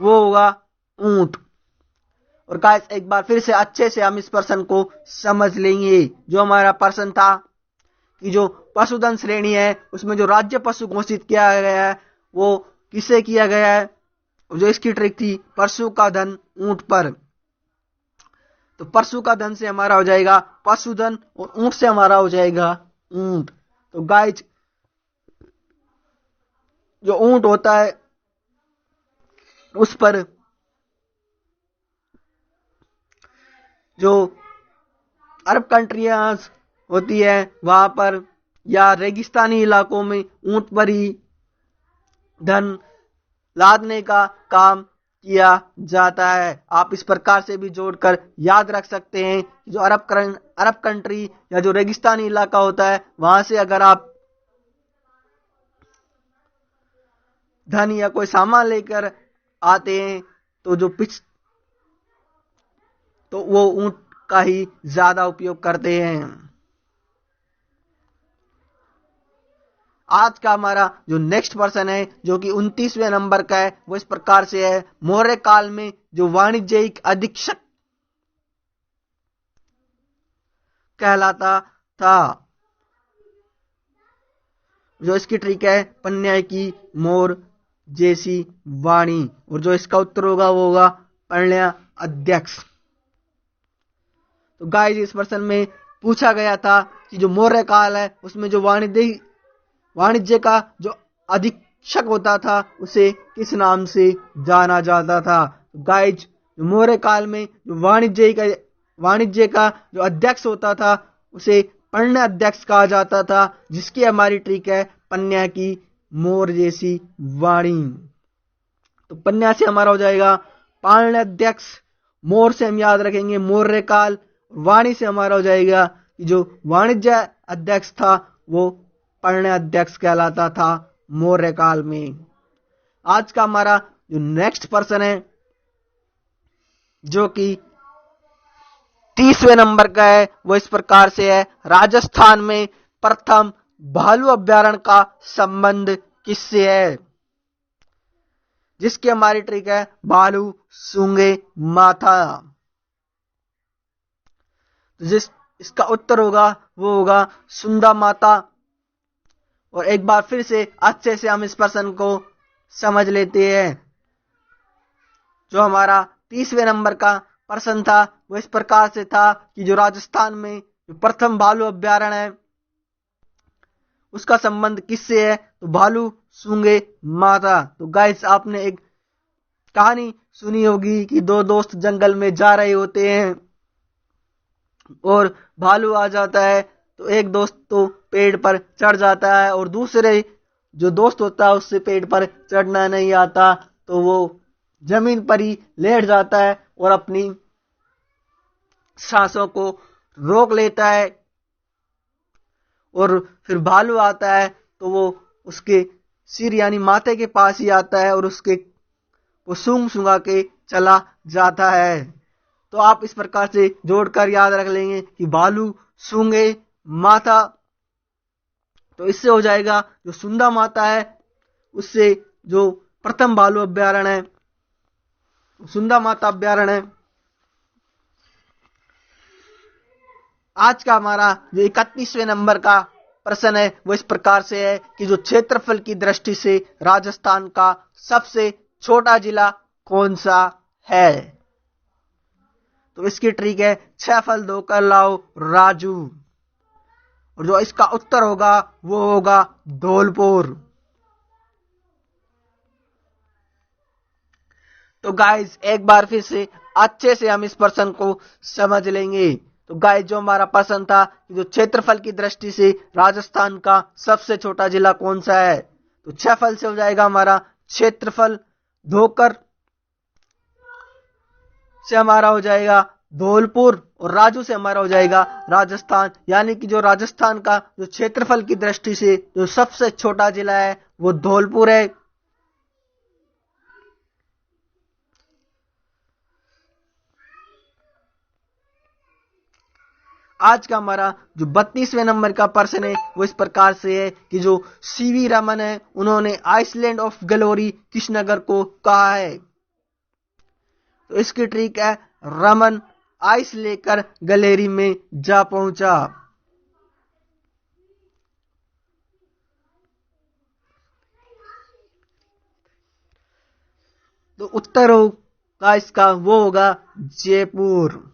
वो होगा ऊंट। और गाइस एक बार फिर से अच्छे से हम इस पर्सन को समझ लेंगे। जो हमारा पर्सन था कि जो पशुधन श्रेणी है उसमें जो राज्य पशु घोषित किया गया है वो किसे किया गया है। जो इसकी ट्रिक थी पशु का धन ऊंट पर। तो पशु का धन से हमारा हो जाएगा पशुधन और ऊंट से हमारा हो जाएगा ऊंट। तो गाइस जो ऊंट होता है उस पर जो अरब कंट्रियां होती है वहां पर या रेगिस्तानी इलाकों में ऊंट पर ही धन लादने का काम किया जाता है। आप इस प्रकार से भी जोड़कर याद रख सकते हैं कि जो अरब कंट्री या जो रेगिस्तानी इलाका होता है वहां से अगर आप धन या कोई सामान लेकर आते हैं तो जो तो वो ऊंट का ही ज्यादा उपयोग करते हैं। आज का हमारा जो नेक्स्ट पर्सन है जो कि 29वें नंबर का है वो इस प्रकार से है। मौर्य काल में जो वाणिज्यिक अधीक्षक कहलाता था, जो इसकी ट्रिक है पन्या की मोर जैसी वाणी, और जो इसका उत्तर होगा वो होगा पन्या अध्यक्ष। तो गाइस इस प्रश्न में पूछा गया था कि जो मौर्य काल है उसमें जो वाणिज्य का जो अधीक्षक होता था उसे किस नाम से जाना जाता था। गाइस मौर्य काल में जो वाणिज्य का जो अध्यक्ष होता था उसे पन्या अध्यक्ष कहा जाता था, जिसकी हमारी ट्रिक है पन्या की मोर जैसी वाणी। तो पन्या से हमारा हो जाएगा पन्या अध्यक्ष, मोर से हम याद रखेंगे मौर्य काल, वाणी से हमारा हो जाएगा कि जो वाणिज्य अध्यक्ष था वो पन्या अध्यक्ष कहलाता था मौर्य काल में। आज का हमारा जो नेक्स्ट पर्सन है जो कि 30वें नंबर का है वो इस प्रकार से है। राजस्थान में प्रथम भालू अभ्यारण्य का संबंध किससे है, जिसकी हमारी ट्रिक है भालू सूंघे माथा। जिस इसका उत्तर होगा वो होगा सुंदा माता। और एक बार फिर से अच्छे से हम इस प्रश्न को समझ लेते हैं। जो हमारा 30वें नंबर का प्रश्न था वो इस प्रकार से था कि जो राजस्थान में जो प्रथम भालू अभ्यारण्य है उसका संबंध किससे है, तो भालू सूंघे माता। तो गाइस आपने एक कहानी सुनी होगी कि दो दोस्त जंगल में जा रहे होते हैं और भालू आ जाता है, तो एक दोस्त तो पेड़ पर चढ़ जाता है और दूसरे जो दोस्त होता है उससे पेड़ पर चढ़ना नहीं आता, तो वो जमीन पर ही लेट जाता है और अपनी सांसों को रोक लेता है। और फिर भालू आता है तो वो उसके सिर यानी माथे के पास ही आता है और उसके वो सूंघ सूंघा के चला जाता है। तो आप इस प्रकार से जोड़कर याद रख लेंगे कि भालू सूंघे माथा। तो इससे हो जाएगा जो सुंदा माता है उससे जो प्रथम भालू अभ्यारण्य है सुंदा माता अभ्यारण्य है। आज का हमारा जो 31वें नंबर का प्रश्न है वो इस प्रकार से है कि जो क्षेत्रफल की दृष्टि से राजस्थान का सबसे छोटा जिला कौन सा है। तो इसकी ट्रिक है 6 फल धोकर लाओ राजू, और जो इसका उत्तर होगा वो होगा धौलपुर। तो गाइस एक बार फिर से अच्छे से हम इस प्रश्न को समझ लेंगे। तो गाइस जो हमारा प्रश्न था कि जो क्षेत्रफल की दृष्टि से राजस्थान का सबसे छोटा जिला कौन सा है, तो 6 फल से हो जाएगा हमारा क्षेत्रफल, धोकर से हमारा हो जाएगा धौलपुर और राजू से हमारा हो जाएगा राजस्थान। यानी कि जो राजस्थान का जो क्षेत्रफल की दृष्टि से जो सबसे छोटा जिला है वो धौलपुर है। आज का हमारा जो 32वें नंबर का प्रश्न है वो इस प्रकार से है कि जो सीवी रमन है उन्होंने आइसलैंड ऑफ ग्लोरी किस नगर को कहा है। तो इसकी ट्रिक है रमन आइस लेकर गैलरी में जा पहुंचा। तो उत्तर होगा इसका वो होगा जयपुर।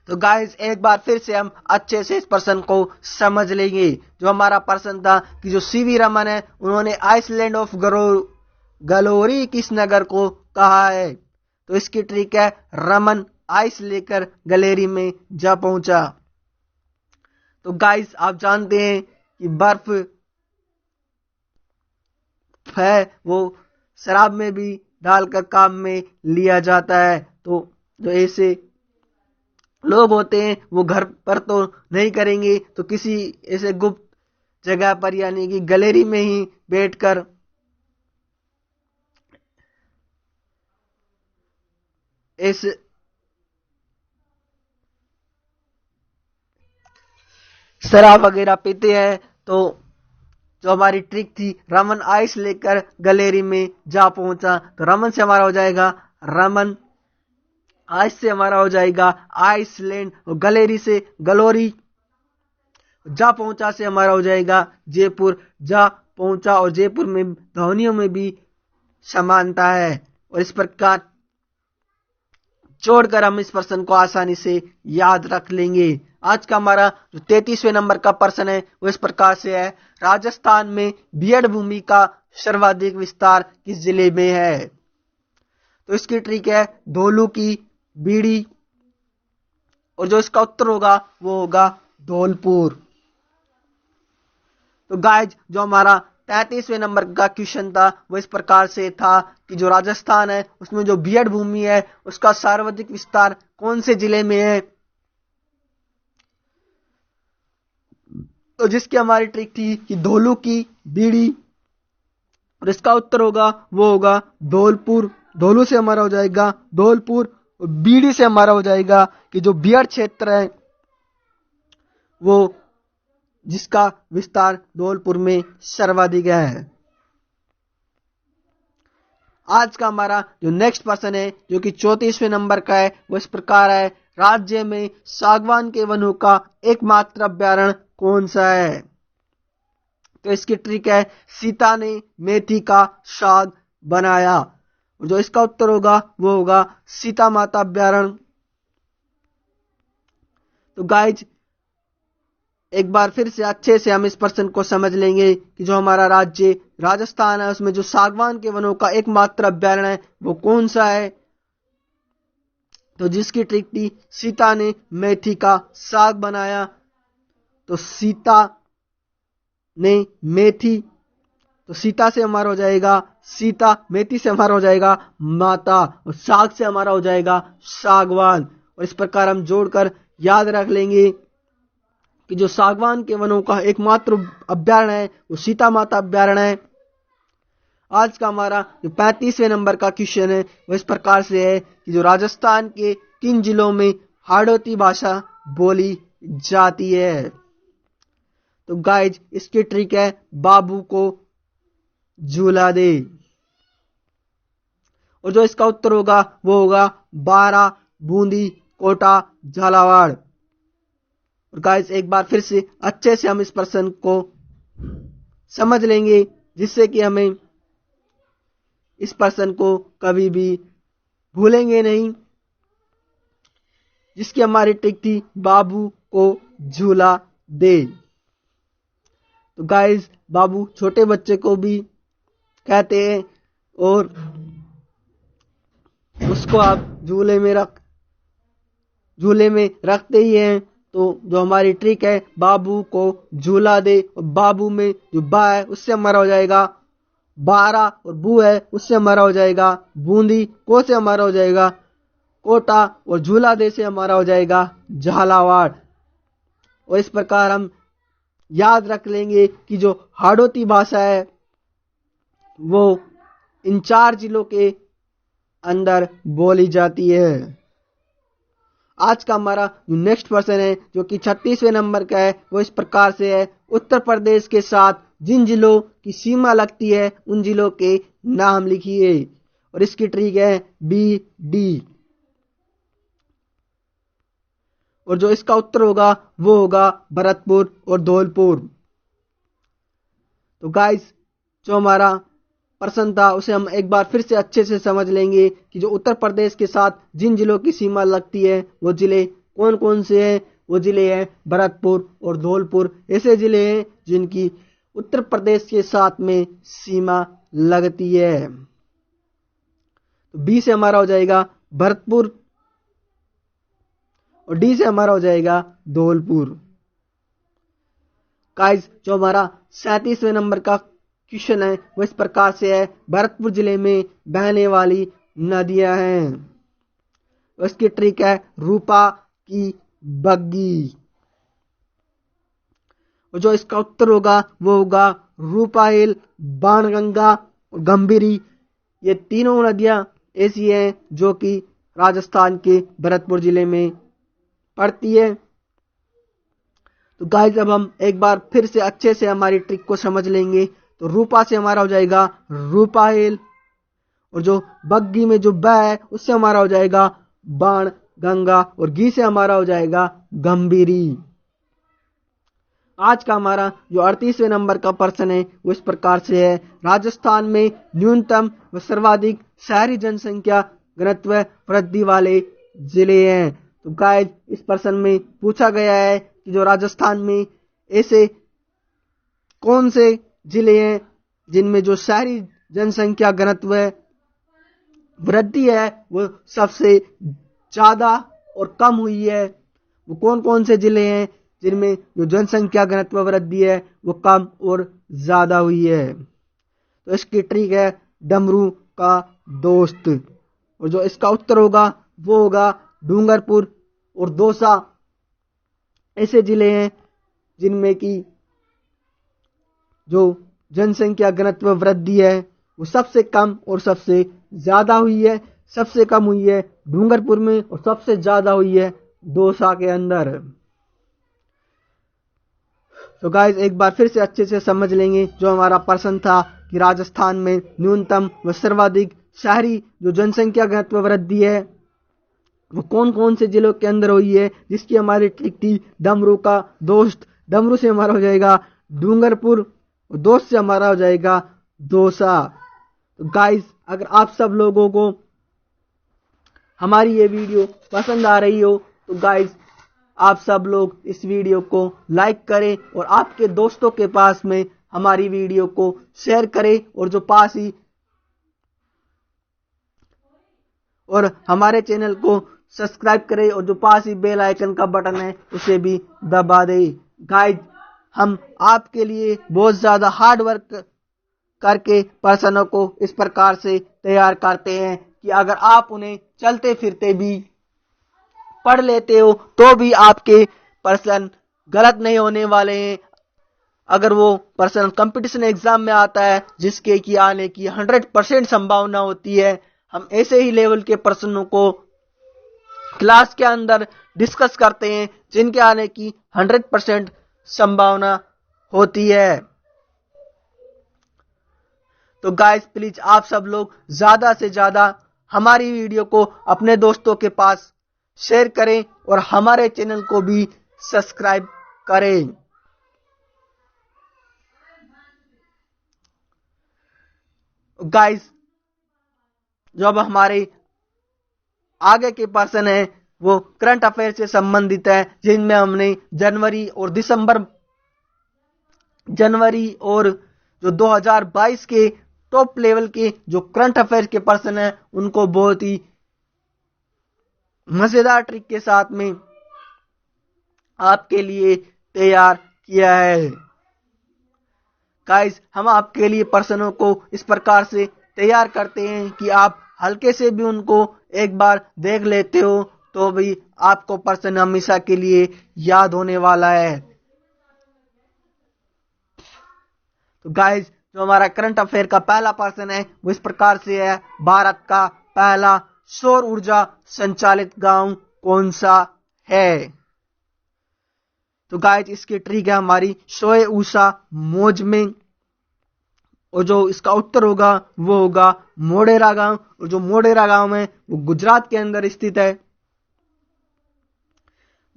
तो गाइस एक बार फिर से हम अच्छे से इस प्रश्न को समझ लेंगे। जो हमारा प्रश्न था कि जो सीवी रमन है उन्होंने आइसलैंड ऑफ ग्लोरी किस नगर को कहा है। तो इसकी ट्रिक है रमन आइस लेकर गैलरी में जा पहुंचा। तो गाइस आप जानते हैं कि बर्फ है वो शराब में भी डालकर काम में लिया जाता है। तो जो ऐसे लोग होते हैं वो घर पर तो नहीं करेंगे, तो किसी ऐसे गुप्त जगह पर यानी कि गैलरी में ही बैठकर इस शराब वगैरह पीते हैं। तो जो हमारी ट्रिक थी, रमन आइस लेकर गलेरी में जा पहुंचा, तो रमन से हमारा हो जाएगा रमन, आइस से हमारा हो जाएगा आइसलैंड, और गलेरी से गलोरी, जा पहुंचा से हमारा हो जाएगा जयपुर, जा पहुंचा, और जयपुर में ध्वनियों में भी समानता है। और इस प्रकार जोड़कर हम इस प्रश्न को आसानी से याद रख लेंगे। आज का हमारा जो 33वें नंबर का प्रश्न है वो इस प्रकार से है, राजस्थान में बियड भूमि का सर्वाधिक विस्तार किस जिले में है? तो इसकी ट्रिक है धोलू की बीड़ी, और जो इसका उत्तर होगा वो होगा धौलपुर। तो गाइज जो हमारा 33वें नंबर का क्वेश्चन था वो इस प्रकार से था कि जो राजस्थान है उसमें जो बियड भूमि है उसका सर्वाधिक विस्तार कौन से जिले में है? तो जिसकी हमारी ट्रिक थी कि धोलू की बीड़ी, और इसका उत्तर होगा वो होगा धौलपुर। धोलू से हमारा हो जाएगा धौलपुर, और बीड़ी से हमारा हो जाएगा कि जो बियड क्षेत्र है वो जिसका विस्तार धौलपुर में सर्वाधिक है। आज का हमारा जो नेक्स्ट प्रश्न है जो कि 34वें नंबर का है वो इस प्रकार है, राज्य में सागवान के वनों का एकमात्र अभ्यारण्य कौन सा है? तो इसकी ट्रिक है सीता ने मेथी का साग बनाया, और जो इसका उत्तर होगा वो होगा सीता माता अभ्यारण्य। तो गाइज एक बार फिर से अच्छे से हम इस प्रश्न को समझ लेंगे कि जो हमारा राज्य राजस्थान है उसमें जो सागवान के वनों का एकमात्र अभ्यारण्य है वो कौन सा है? तो जिसकी ट्रिक थी सीता ने मेथी का साग बनाया, तो सीता ने मेथी, तो सीता से हमारा हो जाएगा सीता, मेथी से हमारा हो जाएगा माता, और साग से हमारा हो जाएगा सागवान। और इस प्रकार हम जोड़कर याद रख लेंगे कि जो सागवान के वनों का एकमात्र अभ्यारण्य है वो सीता माता अभ्यारण्य है। आज का हमारा जो 35वें नंबर का क्वेश्चन है वो इस प्रकार से है कि जो राजस्थान के किन जिलों में हाड़ौती भाषा बोली जाती है? तो गाइज इसकी ट्रिक है बाबू को झूला दे, और जो इसका उत्तर होगा वो होगा बारा, बूंदी, कोटा, झालावाड़। और गाइस एक बार फिर से अच्छे से हम इस प्रश्न को समझ लेंगे जिससे कि हमें इस प्रश्न को कभी भी भूलेंगे नहीं। जिसकी हमारी ट्रिक थी बाबू को झूला दे। तो गाइस बाबू छोटे बच्चे को भी कहते हैं, और उसको आप झूले में रखते ही हैं। तो जो हमारी ट्रिक है बाबू को झूला दे, और बाबू में जो बा है उससे हमारा हो जाएगा बारा, और बू है उससे हमारा हो जाएगा बूंदी, को से हमारा हो जाएगा कोटा, और झूला दे से हमारा हो जाएगा झालावाड़। और इस प्रकार हम याद रख लेंगे कि जो हाड़ौती भाषा है वो इन 4 जिलों के अंदर बोली जाती है। आज का हमारा जो नेक्स्ट प्रश्न है जो कि 36वें नंबर का है वो इस प्रकार से है, उत्तर प्रदेश के साथ जिन जिलों की सीमा लगती है उन जिलों के नाम लिखिए। और इसकी ट्रिक है बी डी, और जो इसका उत्तर होगा वो होगा भरतपुर और धौलपुर। तो गाइस जो हमारा प्रश्न था उसे हम एक बार फिर से अच्छे से समझ लेंगे कि जो उत्तर प्रदेश के साथ जिन जिलों की सीमा लगती है वो जिले कौन कौन से हैं। वो जिले हैं भरतपुर और धौलपुर, ऐसे जिले हैं जिनकी उत्तर प्रदेश के साथ में सीमा लगती है। तो बी से हमारा हो जाएगा भरतपुर, और डी से हमारा हो जाएगा धौलपुर। गाइस जो हमारा 37वें नंबर का क्वेश्चन है वो इस प्रकार से है, भरतपुर जिले में बहने वाली नदियां हैं। उसकी ट्रिक है रूपा की बग्गी, और जो इसका उत्तर होगा वो होगा रूपाइल, बाणगंगा और गंभीरी। ये तीनों नदियां ऐसी हैं जो कि राजस्थान के भरतपुर जिले में पड़ती है। तो गाइस अब हम एक बार फिर से अच्छे से हमारी ट्रिक को समझ लेंगे। तो रूपा से हमारा हो जाएगा रूपाहेल, और जो बग्गी में जो ब है उससे हमारा हो जाएगा बाण गंगा, और गी से हमारा हो जाएगा गंभीरी। आज का हमारा जो 38वें नंबर का प्रश्न है वो इस प्रकार से है, राजस्थान में न्यूनतम व सर्वाधिक शहरी जनसंख्या घनत्व वृद्धि वाले जिले हैं। तो गाइस इस प्रश्न में पूछा गया है कि जो राजस्थान में ऐसे कौन से जिले हैं जिनमें जो शहरी जनसंख्या घनत्व वृद्धि है वो सबसे ज्यादा और कम हुई है। वो कौन कौन से जिले हैं जिनमें जो जनसंख्या घनत्व वृद्धि है वो कम और ज्यादा हुई है। तो इसकी ट्रिक है डमरू का दोस्त, और जो इसका उत्तर होगा वो होगा डूंगरपुर और दौसा। ऐसे जिले हैं जिनमें की जो जनसंख्या घनत्व वृद्धि है वो सबसे कम और सबसे ज्यादा हुई है। सबसे कम हुई है डूंगरपुर में और सबसे ज्यादा हुई है दौसा के अंदर। तो गाइस एक बार फिर से अच्छे से समझ लेंगे जो हमारा प्रश्न था कि राजस्थान में न्यूनतम व सर्वाधिक शहरी जो जनसंख्या घनत्व वृद्धि है वो कौन कौन से जिलों के अंदर हुई है, जिसकी हमारी ट्रिक थी डमरू का दोस्त। डमरू से हमारा हो जाएगा डूंगरपुर और दोस्त से हमारा हो जाएगा दौसा। तो गाइस अगर आप सब लोगों को हमारी ये वीडियो पसंद आ रही हो तो गाइस आप सब लोग इस वीडियो को लाइक करें और आपके दोस्तों के पास में हमारी वीडियो को शेयर करें, और जो पास ही और हमारे चैनल को सब्सक्राइब करें, और जो पास ही बेल आइकन का बटन है उसे भी दबा दें। गाइस हम आपके लिए बहुत ज्यादा हार्ड वर्क करके प्रश्नों को इस प्रकार से तैयार करते हैं कि अगर आप उन्हें चलते फिरते भी पढ़ लेते हो तो भी आपके प्रश्न गलत नहीं होने वाले हैं। अगर वो प्रश्न कंपटीशन एग्जाम में आता है जिसके की आने की 100% संभावना होती है, हम ऐसे ही लेवल के प्रश्नों को क्लास के अंदर डिस्कस करते हैं जिनके आने की 100% संभावना होती है। तो गाइस प्लीज आप सब लोग ज्यादा से ज्यादा हमारी वीडियो को अपने दोस्तों के पास शेयर करें और हमारे चैनल को भी सब्सक्राइब करें। गाइस जो अब हमारे आगे के प्रश्न है वो करंट अफेयर से संबंधित है, जिनमें हमने जनवरी और जो 2022 के टॉप लेवल के जो करंट अफेयर के प्रश्न है उनको बहुत ही मजेदार ट्रिक के साथ में आपके लिए तैयार किया है। गाइस हम आपके लिए प्रश्नों को इस प्रकार से तैयार करते हैं कि आप हल्के से भी उनको एक बार देख लेते हो तो भी आपको प्रश्न हमेशा के लिए याद होने वाला है। तो गाइस जो हमारा करंट अफेयर का पहला प्रश्न है वो इस प्रकार से है, भारत का पहला सौर ऊर्जा संचालित गांव कौन सा है। तो गाइस इसकी ट्रिक है हमारी सोए ऊषा मौज में, और जो इसका उत्तर होगा वो होगा मोढेरा गांव, और जो मोढेरा गांव है वो गुजरात के अंदर स्थित है।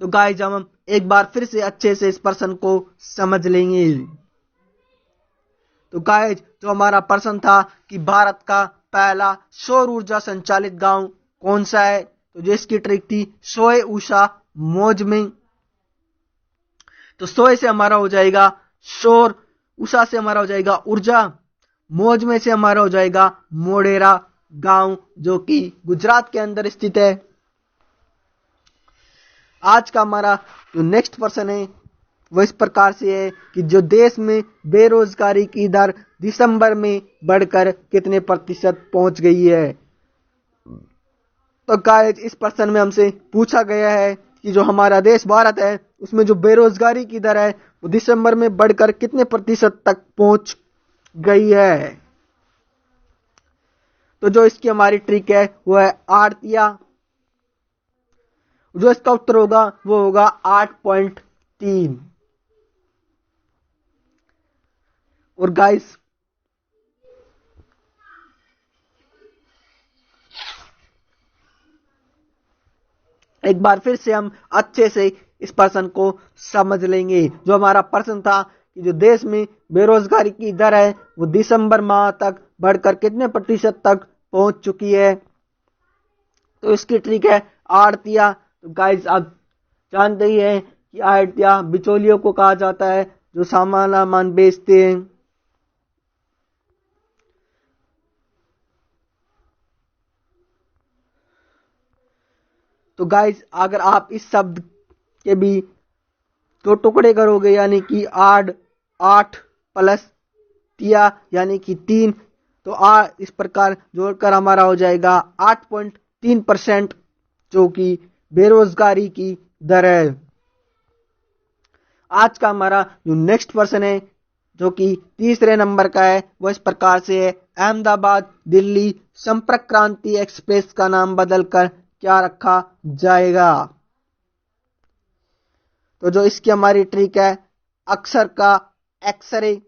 तो गाइस हम एक बार फिर से अच्छे से इस प्रश्न को समझ लेंगे। तो गाइस जो हमारा प्रश्न था कि भारत का पहला सौर ऊर्जा संचालित गांव कौन सा है, तो जो इसकी ट्रिक थी सोए ऊषा मौज में। तो सोए से हमारा हो जाएगा सौर, उषा से हमारा हो जाएगा ऊर्जा, मौज में से हमारा हो जाएगा मोढेरा गांव जो कि गुजरात के अंदर स्थित है। आज का हमारा जो नेक्स्ट प्रश्न है वो इस प्रकार से है कि जो देश में बेरोजगारी की दर दिसंबर में बढ़कर कितने प्रतिशत पहुंच गई है। तो गाइस इस प्रश्न में हमसे पूछा गया है कि जो हमारा देश भारत है उसमें जो बेरोजगारी की दर है वो दिसंबर में बढ़कर कितने प्रतिशत तक पहुंच गई है। तो जो इसकी हमारी ट्रिक है वो है आड़तिया, जो इसका उत्तर होगा वो होगा 8.3। और गाइस एक बार फिर से हम अच्छे से इस पर्सन को समझ लेंगे। जो हमारा प्रश्न था कि जो देश में बेरोजगारी की दर है वो दिसंबर माह तक बढ़कर कितने प्रतिशत तक पहुंच चुकी है। तो इसकी ट्रिक है आड़तिया। तो गाइस आप जानते ही हैं कि आड़तिया बिचौलियों को कहा जाता है जो सामान बेचते हैं। तो गाइस अगर आप इस शब्द के भी दो टुकड़े करोगे यानी कि आठ 8 प्लस तिया यानी कि 3, तो इस प्रकार जोड़कर हमारा हो जाएगा 8.3% जो कि बेरोजगारी की दर है। आज का हमारा जो नेक्स्ट पर्सन है जो कि तीसरे नंबर का है वो इस प्रकार से है, अहमदाबाद दिल्ली संपर्क क्रांति एक्सप्रेस का नाम बदलकर क्या रखा जाएगा। तो जो इसकी हमारी ट्रिक है अक्षर का एक्सरे,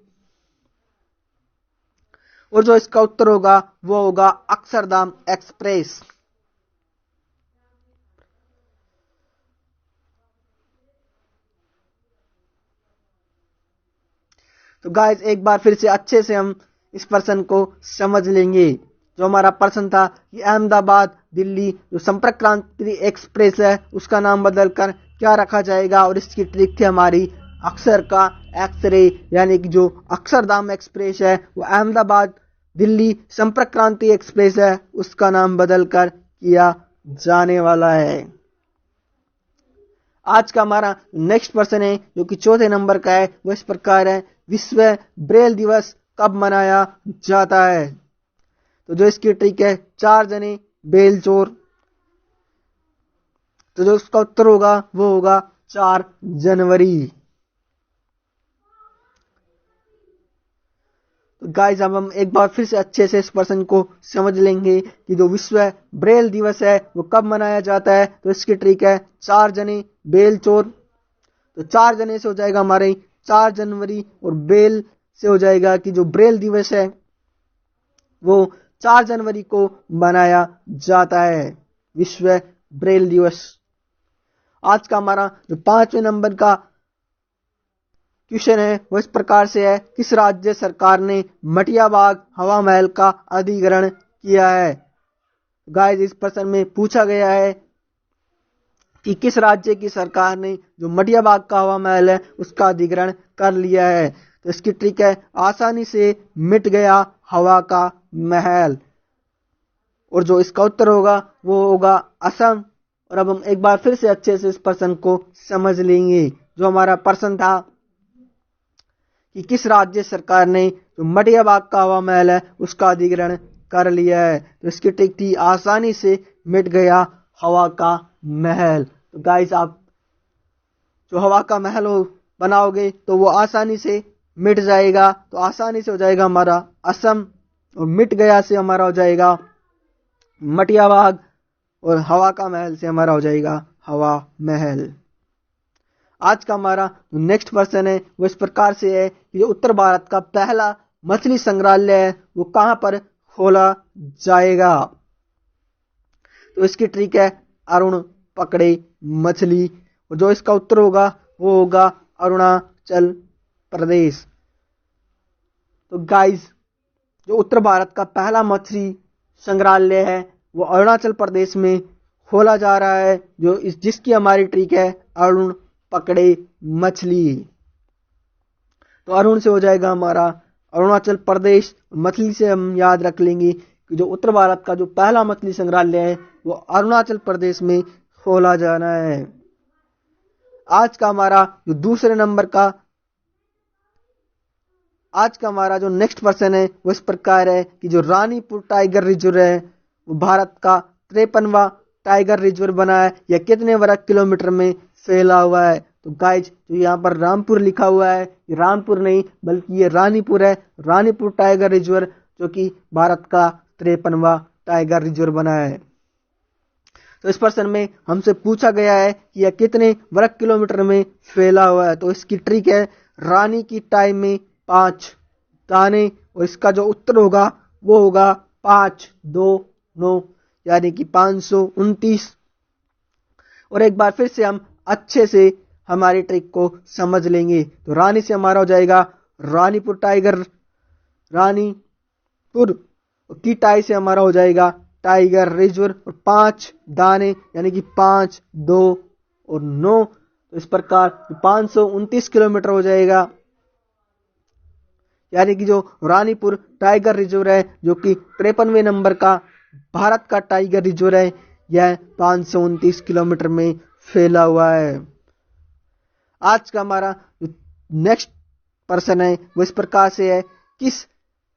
और जो इसका उत्तर होगा वो होगा अक्षरधाम एक्सप्रेस। तो गाइस एक बार फिर से अच्छे से हम इस पर्सन को समझ लेंगे। जो हमारा पर्सन था कि अहमदाबाद दिल्ली जो संपर्क क्रांति एक्सप्रेस है उसका नाम बदलकर क्या रखा जाएगा, और इसकी ट्रिक थी हमारी अक्षर का एक्सरे यानी कि जो अक्षरधाम एक्सप्रेस है वो अहमदाबाद दिल्ली संपर्क क्रांति एक्सप्रेस है उसका नाम बदलकर किया जाने वाला है। आज का हमारा नेक्स्ट पर्सन है जो कि चौथे नंबर का है वो इस प्रकार है, विश्व ब्रेल दिवस कब मनाया जाता है। तो जो इसकी ट्रिक है 4 जने बेल चोर। तो जो उसका उत्तर होगा वो होगा 4 जनवरी। तो गाइस अब हम एक बार फिर से अच्छे से इस पर्सन को समझ लेंगे कि जो विश्व ब्रेल दिवस है वो कब मनाया जाता है। तो इसकी ट्रिक है 4 जने बेल चोर। तो 4 जने से हो जाएगा हमारे 4 जनवरी और बेल से हो जाएगा कि जो ब्रेल दिवस है वो 4 जनवरी को मनाया जाता है, विश्व ब्रेल दिवस। आज का हमारा जो 5वें नंबर का क्वेश्चन है वो इस प्रकार से है, किस राज्य सरकार ने मटिया बाग हवा महल का अधिग्रहण किया है। गाइस इस प्रश्न में पूछा गया है कि किस राज्य की सरकार ने जो मटिया बाग का हवा महल है उसका अधिग्रहण कर लिया है। तो इसकी ट्रिक है आसानी से मिट गया हवा का महल, और जो इसका उत्तर होगा वो होगा असम। और अब हम एक बार फिर से अच्छे से इस प्रश्न को समझ लेंगे। जो हमारा प्रश्न था कि किस राज्य सरकार ने जो मटिया बाग का हवा महल है उसका अधिग्रहण कर लिया है। तो इसकी ट्रिक थी आसानी से मिट गया हवा का महल। तो गाइस आप जो हवा का महल हो बनाओगे तो वो आसानी से मिट जाएगा। तो आसानी से हो जाएगा हमारा असम, और मिट गया से हमारा हो जाएगा मटिया बाग, और हवा का महल से हमारा हो जाएगा हवा महल। आज का हमारा नेक्स्ट पर्सन है वो इस प्रकार से है कि जो उत्तर भारत का पहला मछली संग्रहालय है वो कहां पर खोला जाएगा। तो इसकी ट्रिक है अरुण पकड़े मछली, और जो इसका उत्तर होगा वो होगा अरुणाचल प्रदेश। तो गाइस जो उत्तर भारत का पहला मछली संग्रहालय है वो अरुणाचल प्रदेश में खोला जा रहा है, जो जिसकी हमारी ट्रिक है अरुण पकड़े मछली। तो अरुण से हो जाएगा हमारा अरुणाचल प्रदेश, मछली से हम याद रख लेंगे कि जो उत्तर भारत का जो पहला मछली संग्रहालय है वो अरुणाचल प्रदेश में खोला जाना है। आज का हमारा जो दूसरे नंबर का आज का हमारा जो नेक्स्ट पर्सन है वो इस प्रकार है कि जो रानीपुर टाइगर रिजर्व है वो भारत का 53वां टाइगर रिजर्व बना है, यह कितने वर्ग किलोमीटर में फैला हुआ है। तो गाइज जो यहाँ पर रामपुर लिखा हुआ है ये रामपुर नहीं बल्कि ये रानीपुर है, रानीपुर टाइगर रिजर्व जो कि भारत का 53वां टाइगर रिजर्व बना है। तो इस प्रश्न में हमसे पूछा गया है कि यह कितने वर्ग किलोमीटर में फैला हुआ है। तो इसकी ट्रिक है रानी की टाइम में 5 दाने, और इसका जो उत्तर होगा वो होगा 529 यानी कि 529। और एक बार फिर से हम अच्छे से हमारी ट्रिक को समझ लेंगे। तो रानी से हमारा हो जाएगा रानीपुर टाइगर, रानीपुर की टाई से हमारा हो जाएगा टाइगर रिजर्व, और 5 दाने यानी कि 5, 2 और 9, तो इस प्रकार 529 किलोमीटर हो जाएगा। यानी कि जो रानीपुर टाइगर रिजर्व है, जो कि 53वें नंबर का भारत का टाइगर रिजर्व है, यह 529 किलोमीटर में फैला हुआ है। आज का हमारा जो नेक्स्ट प्रश्न है वो इस प्रकार से है, किस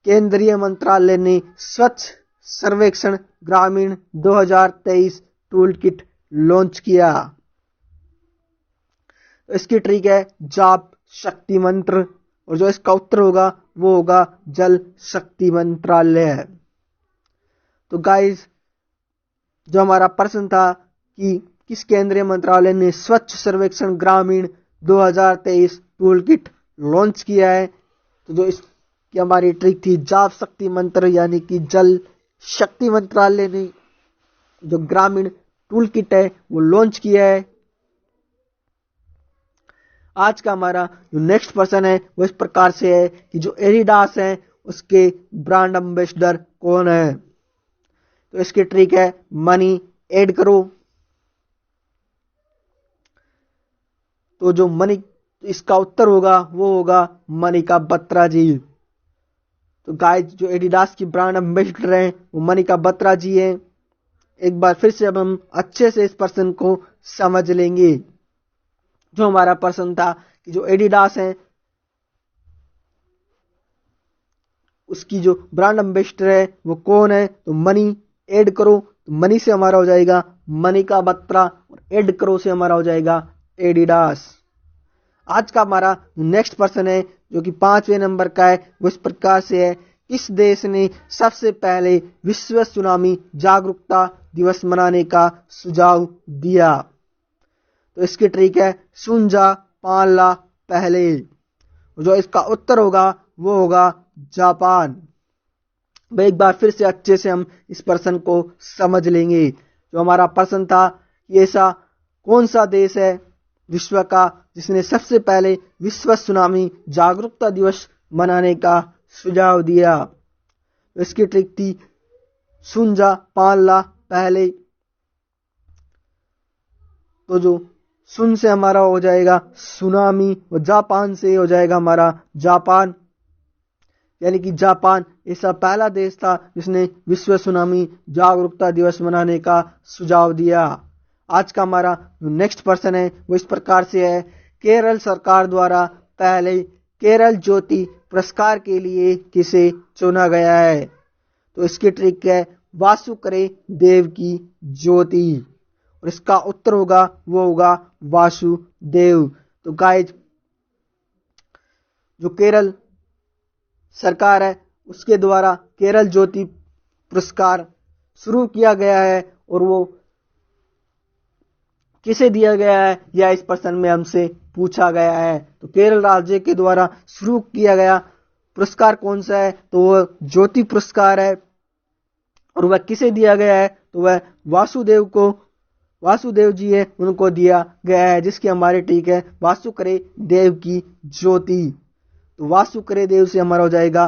केंद्रीय मंत्रालय ने स्वच्छ सर्वेक्षण ग्रामीण 2023 टूल किट लॉन्च किया? तो इसकी ट्रिक है जाप शक्ति मंत्र, और जो इसका उत्तर होगा वो होगा जल शक्ति मंत्रालय। तो गाइस, जो हमारा प्रश्न था कि किस केंद्रीय मंत्रालय ने स्वच्छ सर्वेक्षण ग्रामीण 2023 टूल किट लॉन्च किया है, तो जो इसकी हमारी ट्रिक थी जाप शक्ति मंत्र, यानी कि जल शक्ति मंत्रालय ने जो ग्रामीण टूल किट है वो लॉन्च किया है। आज का हमारा जो नेक्स्ट प्रश्न है वो इस प्रकार से है कि जो एडिडास है उसके ब्रांड एम्बेसडर कौन है? तो इसकी ट्रिक है मनी ऐड करो। तो जो मनी, इसका उत्तर होगा वो होगा मनिका बत्रा जी। तो गाइस, जो एडिडास की ब्रांड एम्बेसडर हैं वो मनिका बत्रा जी हैं। एक बार फिर से अब हम अच्छे से इस प्रश्न को समझ लेंगे। जो हमारा प्रश्न था कि जो एडिडास है उसकी जो ब्रांड एम्बेसडर है वो कौन है? तो मनी ऐड करो, तो मनी से हमारा हो जाएगा मनिका बत्रा, और ऐड करो से हमारा हो जाएगा एडिडास। आज का हमारा नेक्स्ट प्रश्न है जो कि 5वें नंबर का है, वो इस प्रकार से है, किस देश ने सबसे पहले विश्व सुनामी जागरूकता दिवस मनाने का सुझाव दिया? तो इसकी ट्रिक है सुंजा पाला पहले, जो इसका उत्तर होगा वो होगा जापान। भाई, एक बार फिर से अच्छे से हम इस प्रश्न को समझ लेंगे। जो हमारा प्रश्न था कि ऐसा कौन सा देश है विश्व का जिसने सबसे पहले विश्व सुनामी जागरूकता दिवस मनाने का सुझाव दिया? तो इसकी ट्रिक थी सुंजा पाला पहले। तो जो सुन से हमारा हो जाएगा सुनामी, और जापान से हो जाएगा हमारा जापान, यानी कि जापान ऐसा पहला देश था जिसने विश्व सुनामी जागरूकता दिवस मनाने का सुझाव दिया। आज का हमारा जो नेक्स्ट प्रश्न है वो इस प्रकार से है, केरल सरकार द्वारा पहले केरल ज्योति पुरस्कार के लिए किसे चुना गया है? तो इसकी ट्रिक है वासुकरे देव की ज्योति, और इसका उत्तर होगा वो होगा वासुदेव। तो गाइज, जो केरल सरकार है उसके द्वारा केरल ज्योति पुरस्कार शुरू किया गया है, और वो किसे दिया गया है यह इस प्रश्न में हमसे पूछा गया है। तो केरल राज्य के द्वारा शुरू किया गया पुरस्कार कौन सा है? तो वह ज्योति पुरस्कार है, और वह किसे दिया गया है? तो वह वासुदेव जी है, उनको दिया गया है, जिसकी हमारी ट्रिक है वासुकरे देव की ज्योति। तो वासुकरे देव से हमारा हो जाएगा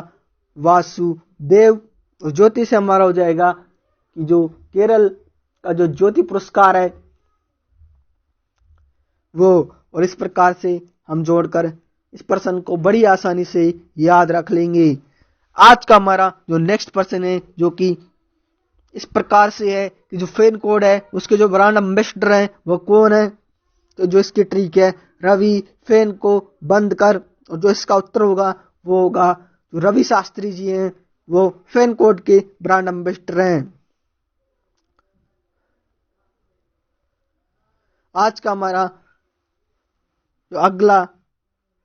वासुदेव, और ज्योति से हमारा हो जाएगा कि जो केरल का जो ज्योति पुरस्कार है वो। और इस प्रकार से हम जोड़कर इस प्रश्न को बड़ी आसानी से याद रख लेंगे। आज का हमारा जो नेक्स्ट प्रश्न है जो कि इस प्रकार से है कि जो फैन कोड है उसके जो ब्रांड एम्बेसडर है वो कौन है? तो जो इसकी ट्रिक है रवि फैन को बंद कर, और जो इसका उत्तर होगा वो होगा जो रवि शास्त्री जी हैं वो फैन कोड के ब्रांड एम्बेसडर हैं। आज का हमारा जो अगला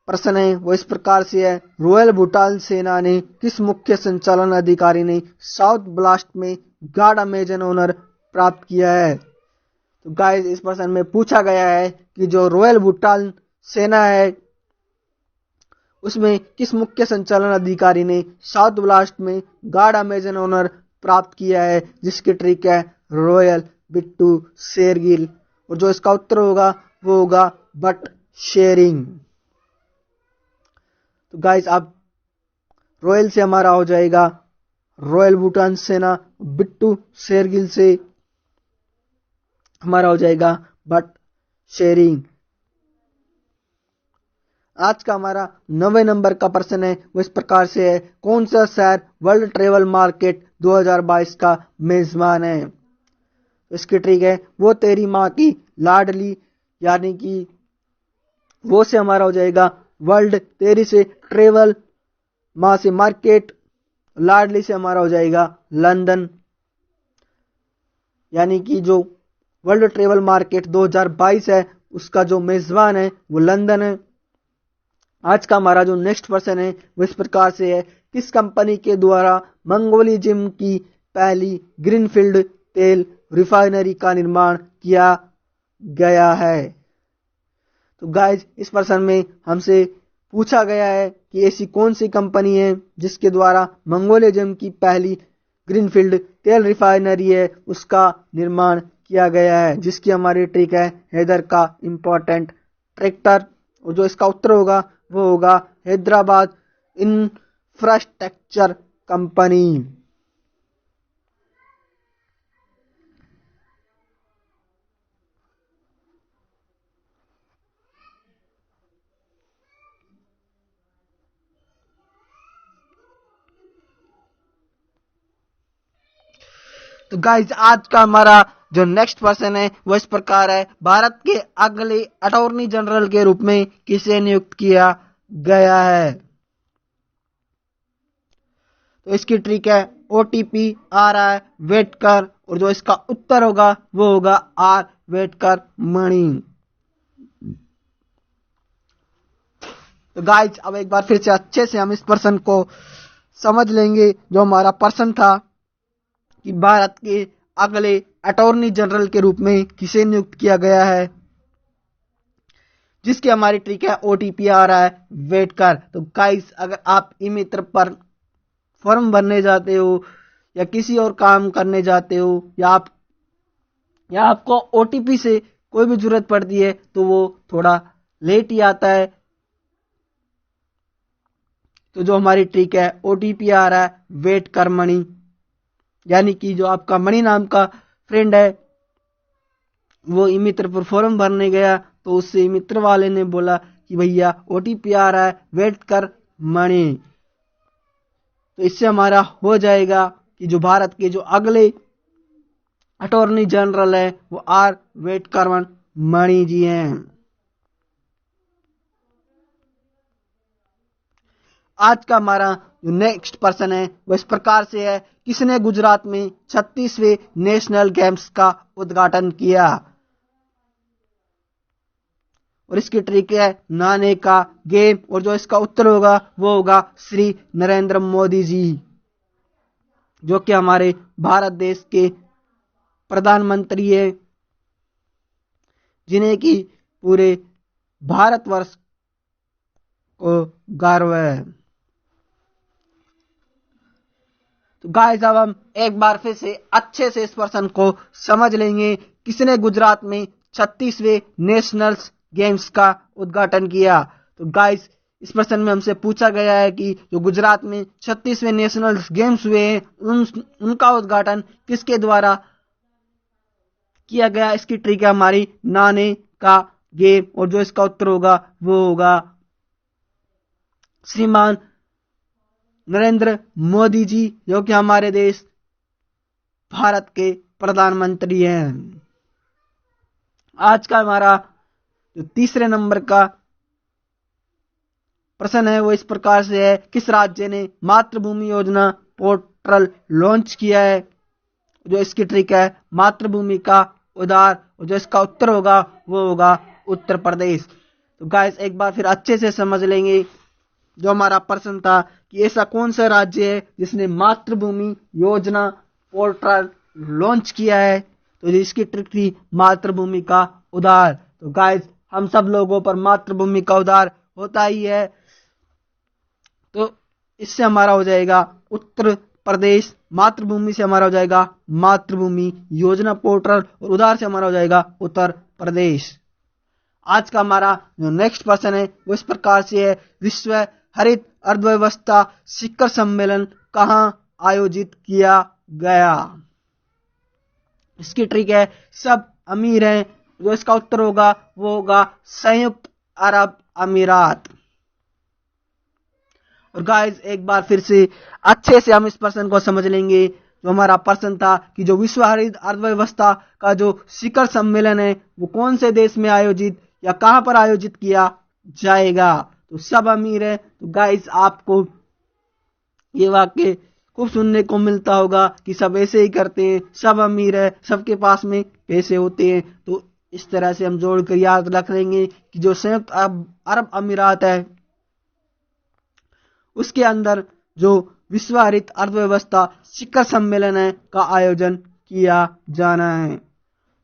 प्रश्न है वो इस प्रकार से है, रॉयल भूटान सेना ने किस मुख्य संचालन अधिकारी ने साउथ ब्लास्ट में गार्ड अमेजन ऑनर प्राप्त किया है? तो गाइस, इस प्रश्न में पूछा गया है कि जो रॉयल भूटान सेना है उसमें किस मुख्य संचालन अधिकारी ने साउथ ब्लास्ट में गार्ड अमेजन ऑनर प्राप्त किया है, जिसकी ट्रिक है रॉयल बिट्टू शेरगिल। और जो इसका उत्तर होगा वो होगा बट शेयरिंग। तो गाइस अब रॉयल से हमारा हो जाएगा रॉयल भूटान सेना, बिट्टू शेरगिल से हमारा हो जाएगा बट शेयरिंग। आज का हमारा 9वें नंबर का प्रश्न है वो इस प्रकार से है, कौन सा शहर वर्ल्ड ट्रेवल मार्केट 2022 का मेजबान है। इसकी ट्रिक है वो तेरी माँ की लाडली, यानी कि वो से हमारा हो जाएगा वर्ल्ड, तेरी से ट्रेवल, माँ से मार्केट, लाडली से हमारा हो जाएगा लंदन, यानी कि जो वर्ल्ड ट्रेवल मार्केट 2022 है उसका जो मेजबान है वो लंदन है। आज का हमारा जो नेक्स्ट प्रश्न है वो इस प्रकार से है, किस कंपनी के द्वारा मंगोलिज्म की पहली ग्रीनफील्ड तेल रिफाइनरी का निर्माण किया गया है। तो गाइज इस प्रश्न में हमसे पूछा गया है कि ऐसी कौन सी कंपनी है जिसके द्वारा मंगोलिज्म की पहली ग्रीनफील्ड तेल रिफाइनरी है उसका निर्माण किया गया है, जिसकी हमारी ट्रिक है हैदर का इंपॉर्टेंट ट्रैक्टर। और जो इसका उत्तर होगा वो होगा हैदराबाद इंफ्रास्ट्रक्चर कंपनी। तो गाइज आज का हमारा जो नेक्स्ट पर्सन है वो इस प्रकार है, भारत के अगले अटॉर्नी जनरल के रूप में किसे नियुक्त किया गया है। तो इसकी ट्रिक है ओटीपी आ रहा है वेट कर, और जो इसका उत्तर होगा वो होगा आर वेटकर मणि। तो गाइज अब एक बार फिर से अच्छे से हम इस प्रश्न को समझ लेंगे। जो हमारा प्रश्न था कि भारत के अगले अटॉर्नी जनरल के रूप में किसे नियुक्त किया गया है, जिसकी हमारी ट्रिक है ओटीपी आ रहा है वेट कर। तो गाइस अगर आप ई मित्र पर फॉर्म भरने जाते हो या किसी और काम करने जाते हो या आपको ओटीपी से कोई भी जरूरत पड़ती है तो वो थोड़ा लेट ही आता है। तो जो हमारी ट्रिक है ओटीपी आ रहा है वेट कर मणि, यानी कि जो आपका मणि नाम का फ्रेंड है वो ई मित्र पर फॉर्म भरने गया तो उससे ई मित्र वाले ने बोला कि भैया ओटीपी आ रहा है वेट कर मणि। तो इससे हमारा हो जाएगा कि जो भारत के जो अगले अटॉर्नी जनरल है वो आर वेटकर मणि जी हैं। आज का हमारा जो नेक्स्ट पर्सन है वो इस प्रकार से है, किसने गुजरात में 36वें नेशनल गेम्स का उद्घाटन किया। और इसकी ट्रिक है नाने का गेम, और जो इसका उत्तर होगा वो होगा श्री नरेंद्र मोदी जी, जो कि हमारे भारत देश के प्रधानमंत्री है, जिन्हें कि पूरे भारतवर्ष को गर्व है। तो गाइस अब हम एक बार फिर से अच्छे से इस प्रश्न को समझ लेंगे, किसने गुजरात में 36वें नेशनल गेम्स का उद्घाटन किया। तो गाइस इस प्रश्न में हमसे पूछा गया है कि जो गुजरात में 36वें नेशनल गेम्स हुए हैं उनका उद्घाटन किसके द्वारा किया गया। इसकी ट्रिक है हमारी नाने का गेम, और जो इसका उत्तर होगा वो होगा श्रीमान नरेंद्र मोदी जी, जो कि हमारे देश भारत के प्रधानमंत्री हैं। आज का हमारा जो तीसरे नंबर का प्रश्न है वो इस प्रकार से है, किस राज्य ने मातृभूमि योजना पोर्टल लॉन्च किया है। जो इसकी ट्रिक है मातृभूमि का उद्धार, और जो इसका उत्तर होगा वो होगा उत्तर प्रदेश। तो गाइस एक बार फिर अच्छे से समझ लेंगे जो हमारा प्रश्न था कि ऐसा कौन सा राज्य है जिसने मातृभूमि योजना पोर्टल लॉन्च किया है। तो इसकी ट्रिक थी मातृभूमि का उद्धार। तो गाइस हम सब लोगों पर मातृभूमि का उद्धार होता ही है, इससे हमारा हो जाएगा उत्तर प्रदेश, मातृभूमि से हमारा हो जाएगा मातृभूमि योजना पोर्टल, और उधार से हमारा हो जाएगा उत्तर प्रदेश। आज का हमारा जो नेक्स्ट प्रश्न है वो इस प्रकार से है, विश्व हरित अर्थव्यवस्था शिखर सम्मेलन कहां आयोजित किया गया? इसकी ट्रिक है, सब अमीर हैं, जो इसका उत्तर होगा वो होगा संयुक्त अरब अमीरात। और गाइस एक बार फिर से अच्छे से हम इस प्रश्न को समझ लेंगे। जो हमारा प्रश्न था कि जो विश्व हरित अर्थव्यवस्था का जो शिखर सम्मेलन है वो कौन से देश में आयोजित या कहां पर आयोजित किया जाएगा? तो सब अमीर है। तो गाइस आपको ये वाक्य खूब सुनने को मिलता होगा कि सब ऐसे ही करते हैं, सब अमीर है, सबके पास में पैसे होते हैं। तो इस तरह से हम जोड़कर याद रख लेंगे कि जो संयुक्त अरब अमीरात है उसके अंदर जो विश्व हरित अर्थव्यवस्था शिखर सम्मेलन है का आयोजन किया जाना है।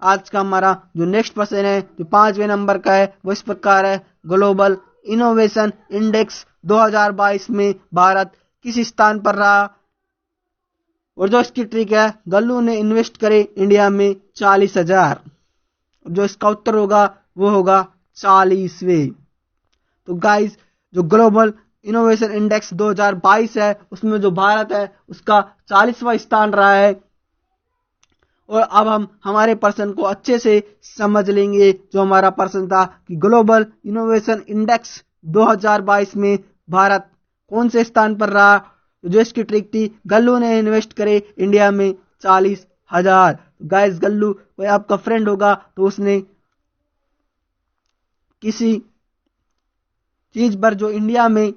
आज का हमारा जो नेक्स्ट प्रश्न है जो 5वें नंबर का है वो इस प्रकार है, ग्लोबल इनोवेशन इंडेक्स 2022 में भारत किस स्थान पर रहा? और जो इसकी ट्रिक है, गल्लू ने इन्वेस्ट करे इंडिया में 40,000। जो इसका उत्तर होगा वो होगा 40वें। तो गाइस जो ग्लोबल इनोवेशन इंडेक्स 2022 है उसमें जो भारत है उसका 40वां स्थान रहा है। और अब हम हमारे प्रश्न को अच्छे से समझ लेंगे। जो हमारा प्रश्न था कि ग्लोबल इनोवेशन इंडेक्स 2022 में भारत कौन से स्थान पर रहा? जो इसकी ट्रिक थी, गल्लू ने इन्वेस्ट करे इंडिया में 40,000। गाइस गल्लू कोई आपका फ्रेंड होगा तो उसने किसी चीज पर जो इंडिया में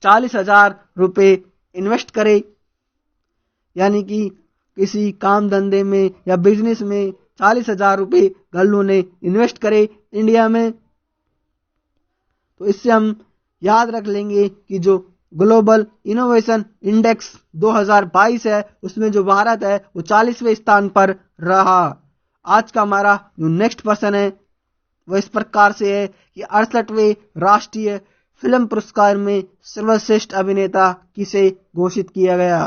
40,000 रुपए इन्वेस्ट करे, यानी कि किसी काम धंधे में या बिजनेस में 40,000 रुपए गल्लू ने इन्वेस्ट करे इंडिया में, तो इससे हम याद रख लेंगे कि जो ग्लोबल इनोवेशन इंडेक्स 2022 है उसमें जो भारत है वो 40वें स्थान पर रहा। आज का हमारा जो नेक्स्ट प्रश्न है वो इस प्रकार से है कि 68वें राष्ट्रीय फिल्म पुरस्कार में सर्वश्रेष्ठ अभिनेता किसे घोषित किया गया?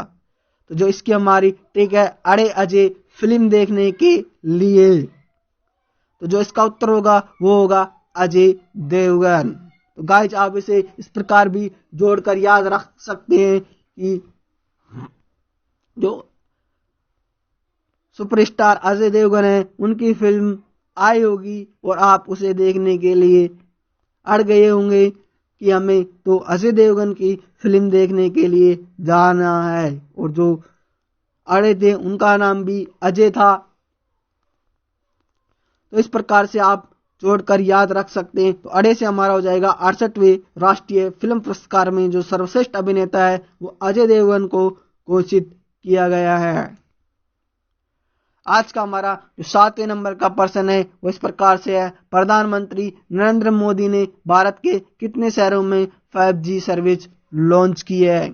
तो जो इसकी हमारी ट्रिक है, अड़े अजय फिल्म देखने के लिए। तो जो इसका उत्तर होगा वो होगा अजय देवगन। तो गाइस आप इसे इस प्रकार भी जोड़कर याद रख सकते हैं कि जो सुपरस्टार अजय देवगन है उनकी फिल्म आई होगी और आप उसे देखने के लिए अड़ गए होंगे कि हमें तो अजय देवगन की फिल्म देखने के लिए जाना है। और जो अड़े थे उनका नाम भी अजय था। तो इस प्रकार से आप जोड़कर याद रख सकते हैं। तो अड़े से हमारा हो जाएगा 68वें राष्ट्रीय फिल्म पुरस्कार में जो सर्वश्रेष्ठ अभिनेता है वो अजय देवगन को घोषित किया गया है। आज का हमारा जो 7वें नंबर का प्रश्न है वो इस प्रकार से है, प्रधानमंत्री नरेंद्र मोदी ने भारत के कितने शहरों में 5G सर्विस लॉन्च की है?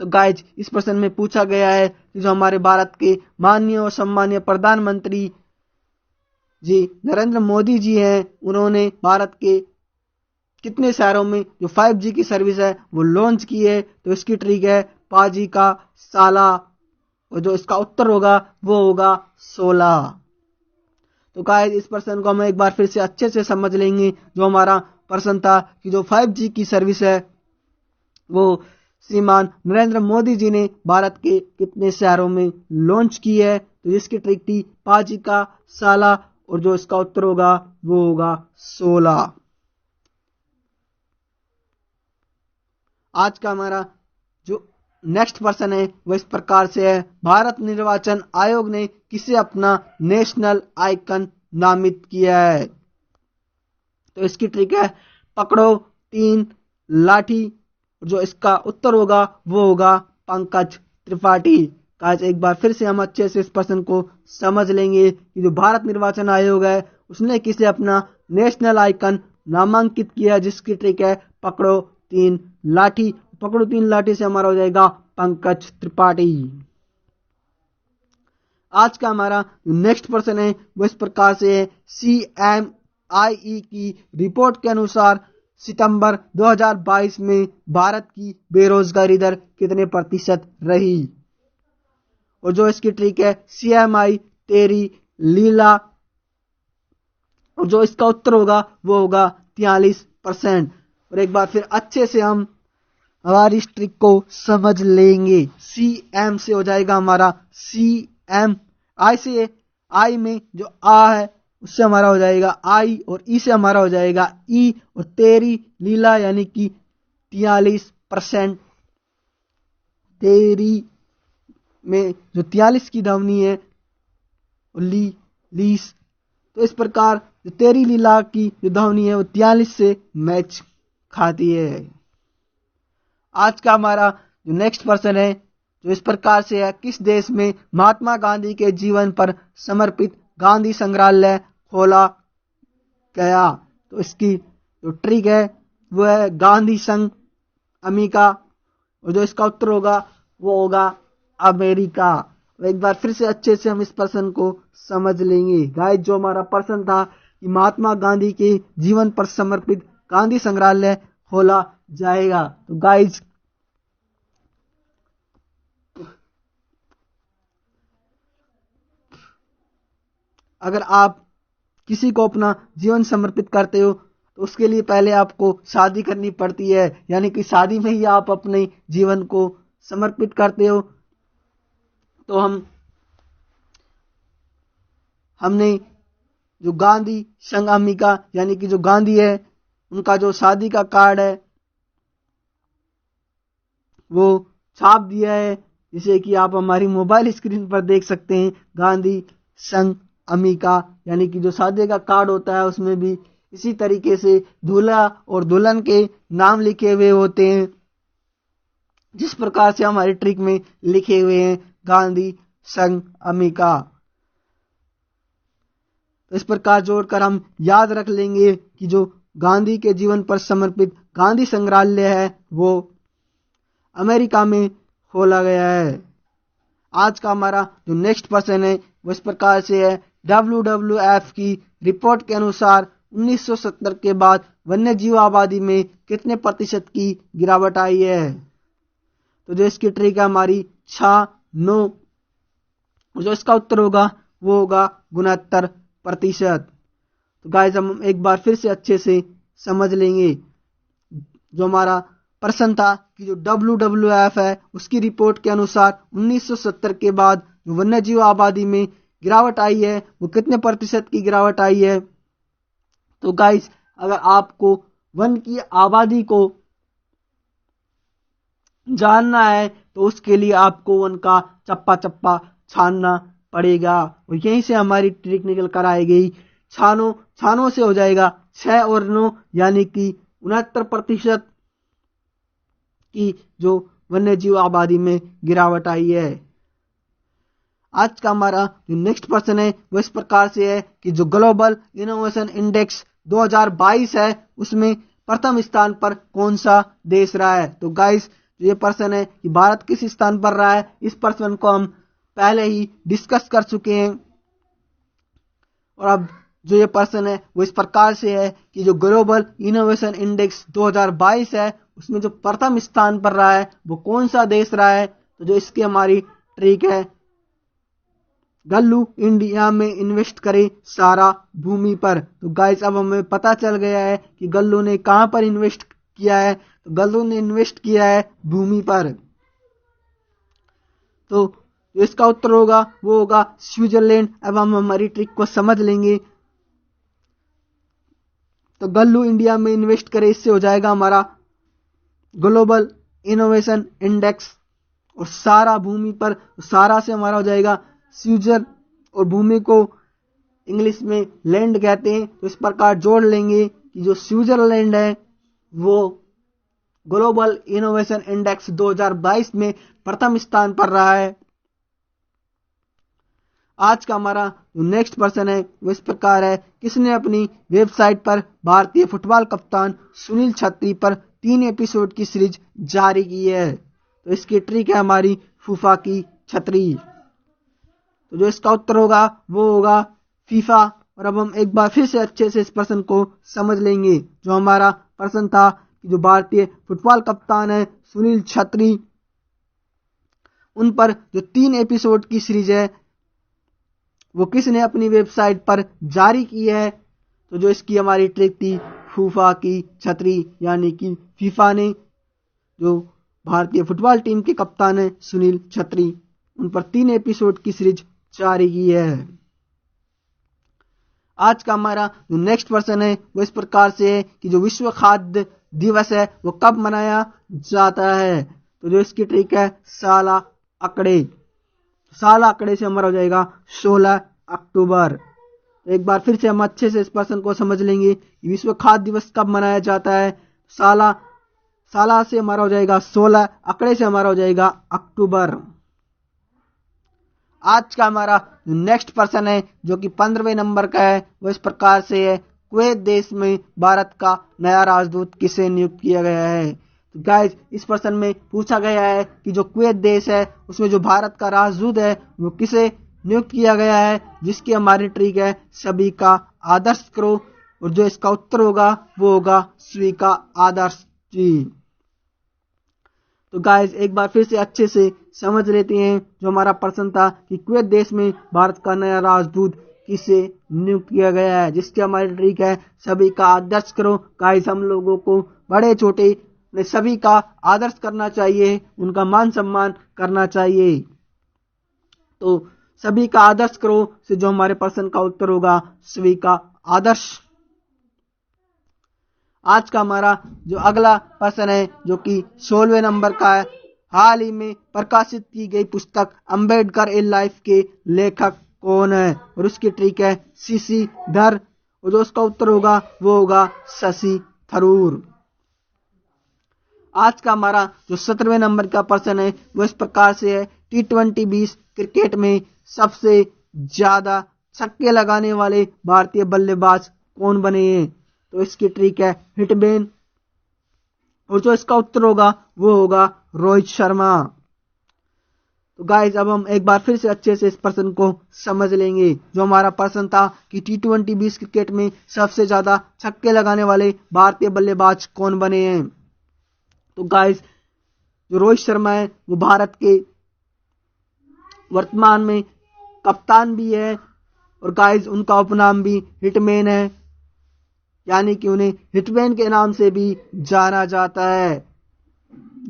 तो गाइज इस प्रश्न में पूछा गया है कि जो हमारे भारत के माननीय और सम्मानीय प्रधानमंत्री जी नरेंद्र मोदी जी हैं उन्होंने भारत के कितने शहरों में जो 5G की सर्विस है वो लॉन्च की है? तो इसकी ट्रिक है, पाजी का साला, और जो इसका उत्तर होगा वो होगा 16। तो गाइस इस प्रश्न को हम एक बार फिर से अच्छे से समझ लेंगे। जो हमारा प्रश्न था कि जो 5G की सर्विस है वो श्रीमान नरेंद्र मोदी जी ने भारत के कितने शहरों में लॉन्च की है? तो इसकी ट्रिक थी पाजी का साला, और जो इसका उत्तर होगा वो होगा 16। आज का हमारा जो नेक्स्ट प्रश्न है वो इस प्रकार से है, भारत निर्वाचन आयोग ने किसे अपना नेशनल आइकन नामित किया है? तो इसकी ट्रिक है, पकड़ो 3 लाठी, जो इसका उत्तर होगा वो होगा पंकज त्रिपाठी। आज एक बार फिर से हम अच्छे से इस प्रश्न को समझ लेंगे कि जो भारत निर्वाचन आयोग है उसने किसे अपना नेशनल आइकन नामांकित किया, जिसकी ट्रिक है पकड़ो 3 लाठी। पकड़ो 3 लाठी से हमारा हो जाएगा पंकज त्रिपाठी। आज का हमारा नेक्स्ट प्रश्न है वो इस प्रकार से है, CMIE की रिपोर्ट के अनुसार सितंबर 2022 में भारत की बेरोजगारी दर कितने प्रतिशत रही। और जो इसकी ट्रिक है CMI तेरी लीला, और जो इसका उत्तर होगा वो होगा 43%। और एक बार फिर अच्छे से हम हमारी इस ट्रिक को समझ लेंगे। CM से हो जाएगा हमारा CM, आई से आई में जो आ है उससे हमारा हो जाएगा आई, और ई से हमारा हो जाएगा ई, और तेरी लीला यानी कि 43%। तेरी में जो 43 की ध्वनि है लीस, तो इस प्रकार जो तेरी लीला की जो ध्वनि है वो 43 से मैच खाती है। आज का हमारा जो नेक्स्ट प्रश्न है जो इस प्रकार से है, किस देश में महात्मा गांधी के जीवन पर समर्पित गांधी संग्रहालय खोला गया। तो इसकी जो ट्रिक है वो है गांधी संघ अमेरिका, और जो इसका उत्तर होगा वो होगा अमेरिका। एक बार फिर से अच्छे से हम इस प्रश्न को समझ लेंगे। गाइस, जो हमारा प्रश्न था कि महात्मा गांधी के जीवन पर समर्पित गांधी संग्रहालय खोला जाएगा। तो गाइस, अगर आप किसी को अपना जीवन समर्पित करते हो तो उसके लिए पहले आपको शादी करनी पड़ती है, यानी कि शादी में ही आप अपने जीवन को समर्पित करते हो। तो हमने जो गांधी संघ अमेरिका यानी कि जो गांधी है उनका जो शादी का कार्ड है वो छाप दिया है, जिसे कि आप हमारी मोबाइल स्क्रीन पर देख सकते हैं। गांधी संघ अमेरिका यानी कि जो शादी का कार्ड होता है उसमें भी इसी तरीके से दूल्हा और दुल्हन के नाम लिखे हुए होते हैं, जिस प्रकार से हमारी ट्रिक में लिखे हुए हैं गांधी संघ अमेरिका। तो इस प्रकार जोड़कर हम याद रख लेंगे कि जो गांधी के जीवन पर समर्पित गांधी संग्रहालय है वो अमेरिका में खोला गया है। आज का हमारा जो नेक्स्ट प्रश्न है वो इस प्रकार से है, WWF की रिपोर्ट के अनुसार 1970 के बाद वन्य जीव आबादी में कितने प्रतिशत की गिरावट आई है। तो जो इसकी ट्रिक है हमारी 6-9, जो इसका उत्तर होगा वो होगा 69%। तो गाइस, हम एक बार फिर से अच्छे से समझ लेंगे। जो हमारा प्रश्न था कि जो WWF है उसकी रिपोर्ट के अनुसार 1970 के बाद जो वन्य जीव आबादी में गिरावट आई है वो कितने प्रतिशत की गिरावट आई है। तो गाइस, अगर आपको वन की आबादी को जानना है तो उसके लिए आपको वन का चप्पा चप्पा छानना पड़ेगा, और यहीं से हमारी ट्रिक निकल कर आएगी। छानो से हो जाएगा 6 और 9 यानी कि 69% की जो वन्य जीव आबादी में गिरावट आई है। आज का हमारा जो नेक्स्ट प्रश्न है वो इस प्रकार से है कि जो ग्लोबल इनोवेशन इंडेक्स 2022 है उसमें प्रथम स्थान पर कौन सा देश रहा है। तो गाइस, जो ये प्रश्न है कि भारत किस स्थान पर रहा है, इस प्रश्न को हम पहले ही डिस्कस कर चुके हैं। और अब जो ये प्रश्न है वो इस प्रकार से है कि जो ग्लोबल इनोवेशन इंडेक्स 2022 है उसमें जो प्रथम स्थान पर रहा है वो कौन सा देश रहा है। तो जो इसकी हमारी ट्रिक है, गल्लू इंडिया में इन्वेस्ट करे सारा भूमि पर। तो गाइस, अब हमें पता चल गया है कि गल्लू ने कहां पर इन्वेस्ट किया है। तो गल्लू ने इन्वेस्ट किया है भूमि पर। तो जो इसका उत्तर होगा वो होगा स्विट्जरलैंड। अब हम हमारी ट्रिक को समझ लेंगे। तो गल्लू इंडिया में इन्वेस्ट करे, इससे हो जाएगा हमारा ग्लोबल इनोवेशन इंडेक्स, और सारा भूमि पर, सारा से हमारा हो जाएगा स्विट्जर, और भूमि को इंग्लिश में लैंड कहते हैं। तो इस प्रकार जोड़ लेंगे कि जो स्विट्जरलैंड है वो ग्लोबल इनोवेशन इंडेक्स 2022 में प्रथम स्थान पर रहा है। आज का हमारा जो नेक्स्ट प्रश्न है वो इस प्रकार है, किसने अपनी वेबसाइट पर भारतीय फुटबॉल कप्तान सुनील छेत्री पर 3 एपिसोड की सीरीज जारी की है। तो इसकी ट्रिक है हमारी फूफा की छतरी। तो जो इसका उत्तर होगा वो होगा फीफा, और अब हम एक बार फिर से अच्छे से इस प्रश्न को समझ लेंगे। जो हमारा प्रश्न था कि जो भारतीय फुटबॉल कप्तान है सुनील छेत्री, उन पर जो 3 एपिसोड की सीरीज है वो किसने अपनी वेबसाइट पर जारी की है? तो जो इसकी हमारी ट्रिक थी फूफा की छतरी, यानी कि फीफा ने जो भारतीय फुटबॉल टीम के कप्तान है सुनील छेत्री, उन पर 3 एपिसोड की सीरीज जारी की है। आज का हमारा जो नेक्स्ट प्रश्न है वो इस प्रकार से है कि जो विश्व खाद्य दिवस है वो कब मनाया जाता है? तो जो इसकी ट्रिक है साला आंकड़े। साल आंकड़े से हमारा हो जाएगा 16 अक्टूबर। एक बार फिर से हम अच्छे से इस प्रश्न को समझ लेंगे। विश्व खाद्य दिवस कब मनाया जाता है? साला साला से हमारा हो जाएगा 16, आंकड़े से हमारा हो जाएगा अक्टूबर। आज का हमारा नेक्स्ट प्रश्न है जो कि 15वें नंबर का है वो इस प्रकार से है, कुवैत देश में भारत का नया राजदूत किसे नियुक्त किया गया है? तो गाइज इस प्रश्न में पूछा गया है कि जो कुवैत देश है उसमें जो भारत का राजदूत है वो किसे नियुक्त किया गया है, जिसकी हमारी ट्रिक है सभी का आदर्श करो, और जो इसका उत्तर होगा वो होगा सभी का आदर्श जी। तो गाइज एक बार फिर से अच्छे से समझ लेते हैं जो हमारा प्रश्न था कि कुवैत देश में भारत का नया राजदूत किसे नियुक्त किया गया है, जिसकी हमारी ट्रिक है सभी का आदर्श करो। गाइज हम लोगों को बड़े छोटे ने सभी का आदर्श करना चाहिए, उनका मान सम्मान करना चाहिए। तो सभी का आदर्श करो से जो हमारे प्रश्न का उत्तर होगा सभी का आदर्श। आज का हमारा जो अगला प्रश्न है जो कि 16वें नंबर का है, हाल ही में प्रकाशित की गई पुस्तक अंबेडकर इन लाइफ के लेखक कौन है? और उसकी ट्रिक है सीसी धर, और जो उसका उत्तर होगा वो होगा शशि थरूर। आज का हमारा जो 17वें नंबर का प्रश्न है वो इस प्रकार से है, T20 क्रिकेट में सबसे ज्यादा छक्के लगाने वाले भारतीय बल्लेबाज कौन बने हैं? तो इसकी ट्रिक है हिटमैन, और जो इसका उत्तर होगा वो होगा रोहित शर्मा। तो गाइज अब हम एक बार फिर से अच्छे से इस प्रश्न को समझ लेंगे। जो हमारा प्रश्न था कि T20 क्रिकेट में सबसे ज्यादा छक्के लगाने वाले भारतीय बल्लेबाज कौन बने हैं? तो गाइज जो रोहित शर्मा है वो भारत के वर्तमान में कप्तान भी है, और गाइज उनका उपनाम भी हिटमैन है, यानी कि उन्हें हिटमैन के नाम से भी जाना जाता है।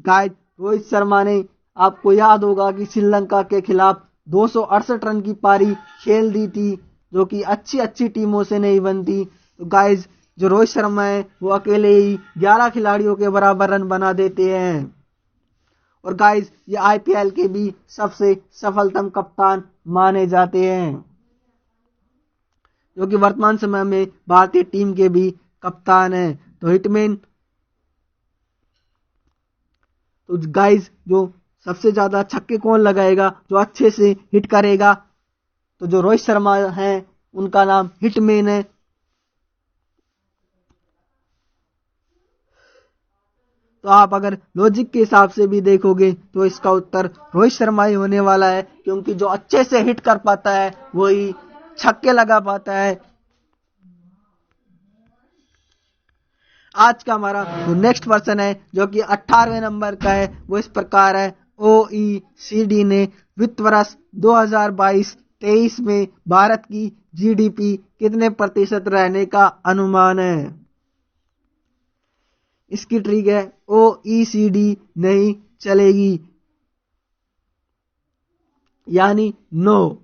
गाइज रोहित शर्मा ने, आपको याद होगा कि श्रीलंका के खिलाफ 268 रन की पारी खेल दी थी, जो कि अच्छी अच्छी टीमों से नहीं बनती। तो गाइज जो रोहित शर्मा है वो अकेले ही 11 खिलाड़ियों के बराबर रन बना देते हैं, और गाइज ये आईपीएल के भी सबसे सफलतम कप्तान माने जाते हैं, जो कि वर्तमान समय में भारतीय टीम के भी कप्तान हैं। तो हिटमैन, तो गाइज जो सबसे ज्यादा छक्के कौन लगाएगा, जो अच्छे से हिट करेगा, तो जो रोहित शर्मा है उनका नाम हिटमैन है। तो आप अगर लॉजिक के हिसाब से भी देखोगे तो इसका उत्तर रोहित शर्मा ही होने वाला है, क्योंकि जो अच्छे से हिट कर पाता है वही छक्के लगा पाता है। आज का हमारा जो नेक्स्ट क्वेश्चन है जो कि 18वें नंबर का है वो इस प्रकार है, ओईसीडी ने वित्त वर्ष 2022-23 में भारत की जीडीपी कितने प्रतिशत रहने का अनुमान है? इसकी ट्रिक है ओईसीडी नहीं चलेगी, यानी नो,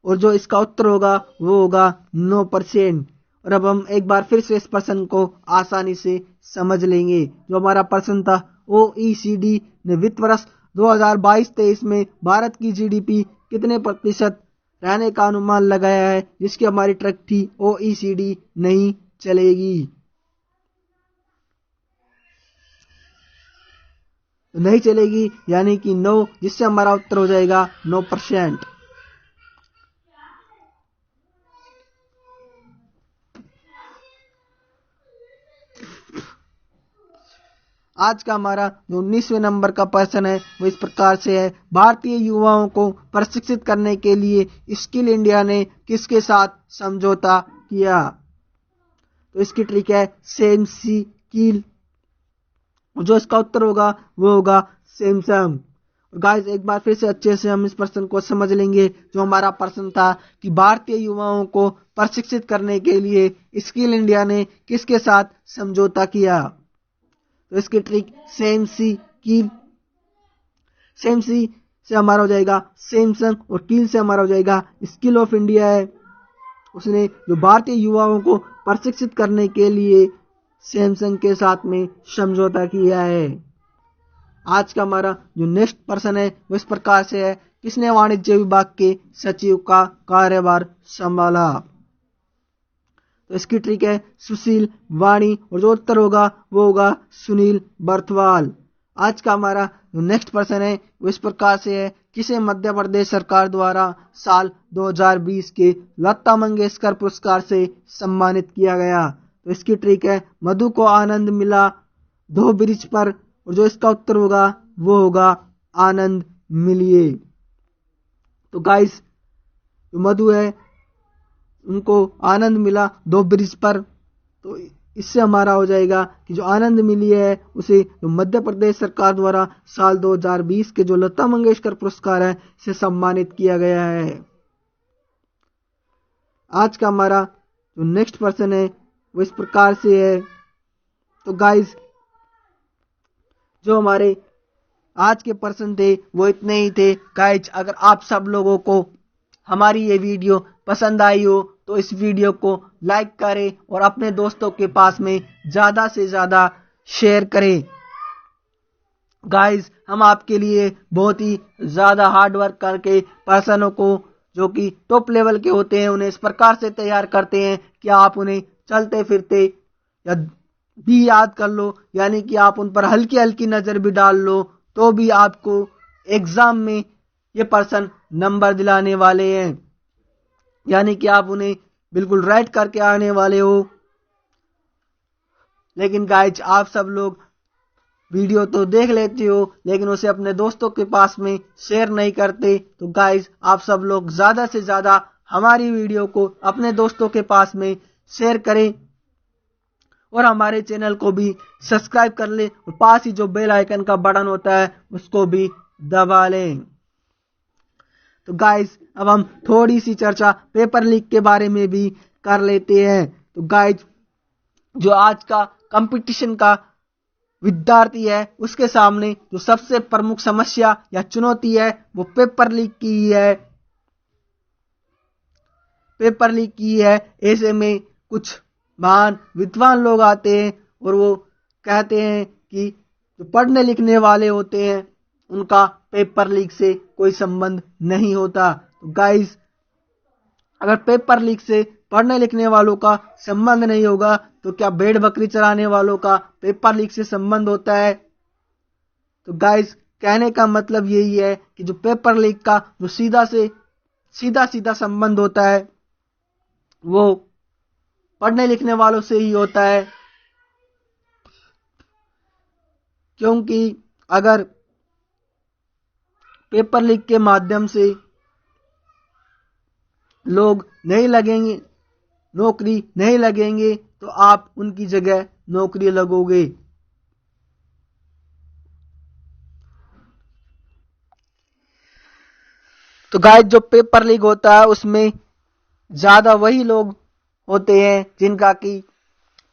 और जो इसका उत्तर होगा वो होगा 9%। और अब हम एक बार फिर से इस प्रश्न को आसानी से समझ लेंगे। जो हमारा प्रश्न था ओईसीडी ने वित्त वर्ष 2022-23 में भारत की जीडीपी कितने प्रतिशत रहने का अनुमान लगाया है, जिसकी हमारी ट्रिक थी ओईसीडी नहीं चलेगी। नहीं चलेगी यानी कि 9, जिससे हमारा उत्तर हो जाएगा 9%। आज का हमारा जो 19वें नंबर का प्रश्न है वो इस प्रकार से है, भारतीय युवाओं को प्रशिक्षित करने के लिए स्किल इंडिया ने किसके साथ समझौता किया? तो इसकी ट्रिक है सेम सी कील। जो इसका उत्तर होगा वो होगा सैमसंग। गाइस एक बार फिर से अच्छे से हम इस प्रश्न को समझ लेंगे। जो हमारा प्रश्न था कि भारतीय युवाओं को प्रशिक्षित करने के लिए स्किल इंडिया ने किसके साथ समझौता किया? तो इसकी ट्रिक सेम सी कील। सेम सी से हमारा हो जाएगा सैमसंग और कील से हमारा हो जाएगा स्किल ऑफ इंडिया है। उसने जो भारतीय युवाओं को प्रशिक्षित करने के लिए सैमसंग के साथ में समझौता किया है। आज का हमारा जो नेक्स्ट प्रश्न है वो इस प्रकार से है, किसने वाणिज्य विभाग के सचिव का कार्यभार संभाला? तो इसकी ट्रिक है सुशील वाणी और जो उत्तर होगा वो होगा सुनील बर्थवाल। आज का हमारा जो नेक्स्ट प्रश्न है वो इस प्रकार से है, किसे मध्य प्रदेश सरकार द्वारा साल 2020 के लता मंगेशकर पुरस्कार से सम्मानित किया गया? तो इसकी ट्रिक है मधु को आनंद मिला दो ब्रिज पर और जो इसका उत्तर होगा वो होगा आनंद मिलिए। तो गाइस जो मधु है उनको आनंद मिला दो ब्रिज पर, तो इससे हमारा हो जाएगा कि जो आनंद मिली है उसे जो मध्य प्रदेश सरकार द्वारा साल 2020 के जो लता मंगेशकर पुरस्कार है से सम्मानित किया गया है। आज का हमारा जो नेक्स्ट प्रश्न है वो इस प्रकार से है। तो गाइस जो हमारे आज के प्रश्न थे वो इतने ही थे। गाइस अगर आप सब लोगों को हमारी ये वीडियो पसंद आई हो तो इस वीडियो को लाइक करें और अपने दोस्तों के पास में ज्यादा से ज्यादा शेयर करें। गाइस हम आपके लिए बहुत ही ज्यादा हार्ड वर्क करके प्रश्नों को जो कि टॉप लेवल के होते हैं उन्हें इस प्रकार से तैयार करते हैं कि आप उन्हें चलते फिरते या भी याद कर लो, यानी कि आप उन पर हल्की हल्की नजर भी डाल लो तो भी आपको एग्जाम में ये प्रश्न नंबर दिलाने वाले हैं, यानी कि आप उन्हें बिल्कुल राइट करके आने वाले हो। लेकिन गाइज आप सब लोग वीडियो तो देख लेते हो लेकिन उसे अपने दोस्तों के पास में शेयर नहीं करते। तो गाइज आप सब लोग ज्यादा से ज्यादा हमारी वीडियो को अपने दोस्तों के पास में शेयर करें और हमारे चैनल को भी सब्सक्राइब कर ले और पास ही जो बेल आइकन का बटन होता है उसको भी दबा लें। तो गाइज अब हम थोड़ी सी चर्चा पेपर लीक के बारे में भी कर लेते हैं। तो गाइज जो आज का कंपटीशन का विद्यार्थी है उसके सामने जो सबसे प्रमुख समस्या या चुनौती है वो पेपर लीक की ही है। पेपर लीक की है। ऐसे में कुछ महान विद्वान लोग आते हैं और वो कहते हैं कि जो पढ़ने लिखने वाले होते हैं उनका पेपर लीक से कोई संबंध नहीं होता। तो गाइस अगर पेपर लीक से पढ़ने लिखने वालों का संबंध नहीं होगा तो क्या भेड़ बकरी चराने वालों का पेपर लीक से संबंध होता है? तो गाइस कहने का मतलब यही है कि जो पेपर लीक का जो सीधा संबंध होता है वो पढ़ने लिखने वालों से ही होता है, क्योंकि अगर पेपर लीक के माध्यम से लोग नहीं लगेंगे, नौकरी नहीं लगेंगे तो आप उनकी जगह नौकरी लगोगे। तो गाइस जो पेपर लीक होता है उसमें ज्यादा वही लोग होते हैं जिनका कि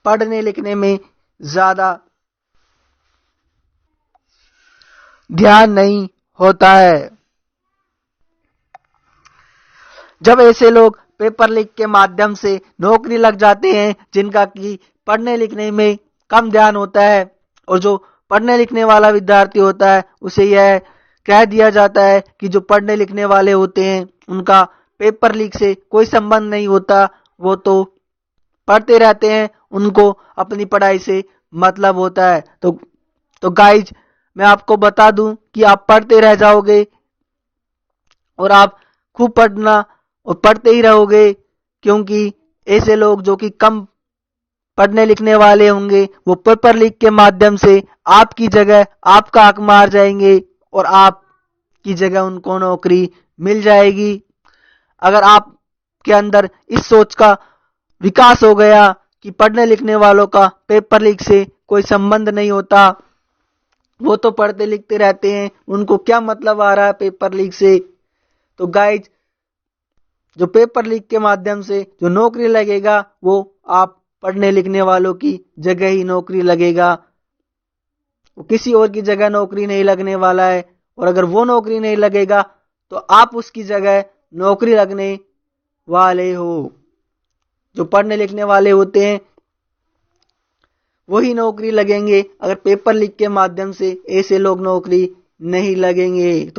पढ़ने लिखने में ज्यादा ध्यान नहीं होता है। जब ऐसे लोग पेपर लीक के माध्यम से नौकरी लग जाते हैं जिनका कि पढ़ने लिखने में कम ध्यान होता है और जो पढ़ने लिखने वाला विद्यार्थी होता है उसे यह कह दिया जाता है कि जो पढ़ने लिखने वाले होते हैं उनका पेपर लीक से कोई संबंध नहीं होता, वो तो पढ़ते रहते हैं, उनको अपनी पढ़ाई से मतलब होता है। तो गाइज मैं आपको बता दूं कि आप पढ़ते रह जाओगे और आप खूब पढ़ना और पढ़ते ही रहोगे, क्योंकि ऐसे लोग जो कि कम पढ़ने लिखने वाले होंगे वो पेपर लीक के माध्यम से आपकी जगह आपका हक मार जाएंगे और आपकी जगह उनको नौकरी मिल जाएगी। अगर आपके अंदर इस सोच का विकास हो गया कि पढ़ने लिखने वालों का पेपर लीक से कोई संबंध नहीं होता, वो तो पढ़ते लिखते रहते हैं, उनको क्या मतलब आ रहा है पेपर लीक से, तो गाइज जो पेपर लीक के माध्यम से जो नौकरी लगेगा वो आप पढ़ने लिखने वालों की जगह ही नौकरी लगेगा, वो किसी और की जगह नौकरी नहीं लगने वाला है। और अगर वो नौकरी नहीं लगेगा तो आप उसकी जगह नौकरी लगने वाले हो। जो पढ़ने लिखने वाले होते हैं वही नौकरी लगेंगे, अगर पेपर लीक के माध्यम से ऐसे लोग नौकरी नहीं लगेंगे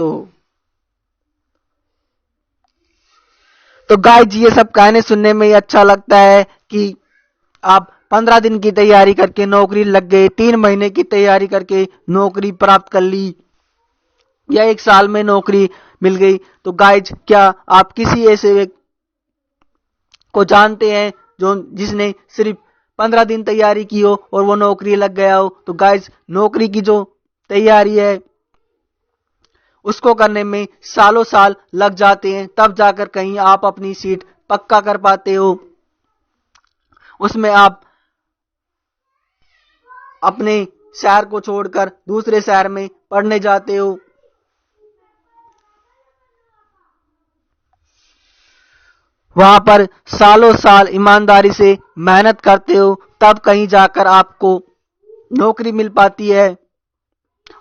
तो गाइज ये सब कहने सुनने में ही अच्छा लगता है कि आप 15 दिन की तैयारी करके नौकरी लग गए, 3 महीने की तैयारी करके नौकरी प्राप्त कर ली या 1 साल में नौकरी मिल गई। तो गाइज क्या आप किसी ऐसे व्यक्ति को जानते हैं जो जिसने सिर्फ 15 दिन तैयारी की हो और वो नौकरी लग गया हो? तो गाइज नौकरी की जो तैयारी है उसको करने में सालों साल लग जाते हैं, तब जाकर कहीं आप अपनी सीट पक्का कर पाते हो। उसमें आप अपने शहर को छोड़कर दूसरे शहर में पढ़ने जाते हो, वहां पर सालों साल ईमानदारी से मेहनत करते हो, तब कहीं जाकर आपको नौकरी मिल पाती है।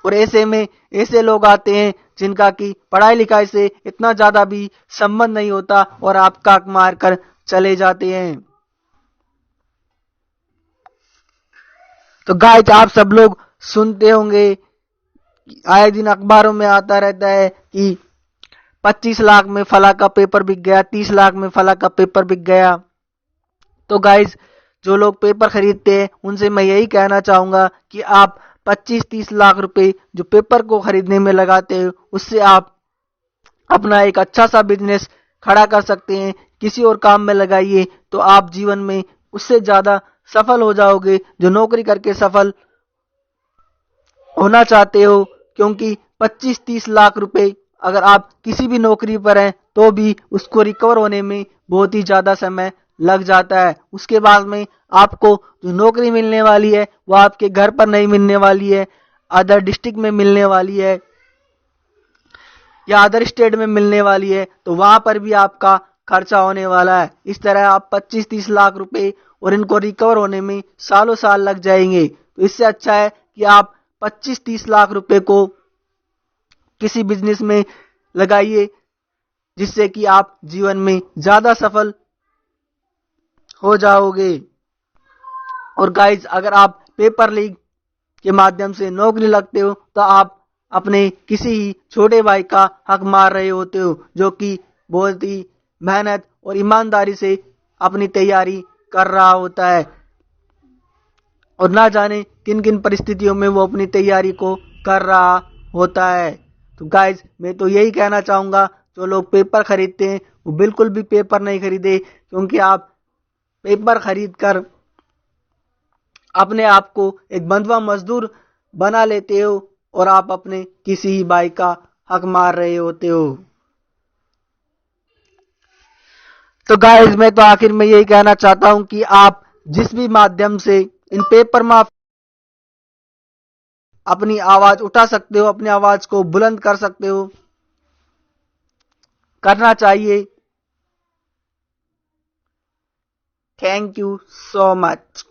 और ऐसे में ऐसे लोग आते हैं जिनका कि पढ़ाई लिखाई से इतना ज्यादा भी संबंध नहीं होता और आप काक मार कर चले जाते हैं। तो गाइस आप सब लोग सुनते होंगे, आए दिन अखबारों में आता रहता है कि 25 लाख में फला का पेपर बिक गया, 30 लाख में फला का पेपर बिक गया। तो गाइस जो लोग पेपर खरीदते हैं उनसे मैं यही कहना चाहूंगा कि आप 25-30 लाख रुपए जो पेपर को खरीदने में लगाते हो उससे आप अपना एक अच्छा सा बिजनेस खड़ा कर सकते हैं। किसी और काम में लगाइए तो आप जीवन में उससे ज्यादा सफल हो जाओगे जो नौकरी करके सफल होना चाहते हो, क्योंकि 25-30 लाख रुपए अगर आप किसी भी नौकरी पर हैं तो भी उसको रिकवर होने में बहुत ही ज्यादा समय लग जाता है। उसके बाद में आपको जो नौकरी मिलने वाली है वो आपके घर पर नहीं मिलने वाली है, अदर डिस्ट्रिक्ट में मिलने वाली है या अदर स्टेट में मिलने वाली है, तो वहां पर भी आपका खर्चा होने वाला है। इस तरह आप 25-30 लाख रुपए और इनको रिकवर होने में सालों साल लग जाएंगे। तो इससे अच्छा है कि आप 25-30 लाख रुपए को किसी बिजनेस में लगाइए जिससे कि आप जीवन में ज्यादा सफल हो जाओगे। और गाइज अगर आप पेपर लीक के माध्यम से नौकरी लगते हो तो आप अपने किसी ही छोटे भाई का हक मार रहे होते हो जो कि बहुत ही मेहनत और ईमानदारी से अपनी तैयारी कर रहा होता है और ना जाने किन किन परिस्थितियों में वो अपनी तैयारी को कर रहा होता है। तो गाइज मैं तो यही कहना चाहूंगा जो लोग पेपर खरीदते हैं वो बिल्कुल भी पेपर नहीं खरीदे, क्योंकि आप पेपर खरीद कर अपने आप को एक बंधुआ मजदूर बना लेते हो और आप अपने किसी ही भाई का हक मार रहे होते हो। तो गाइस मैं तो आखिर में यही कहना चाहता हूं कि आप जिस भी माध्यम से इन पेपर माफ अपनी आवाज उठा सकते हो, अपनी आवाज को बुलंद कर सकते हो, करना चाहिए। Thank you so much.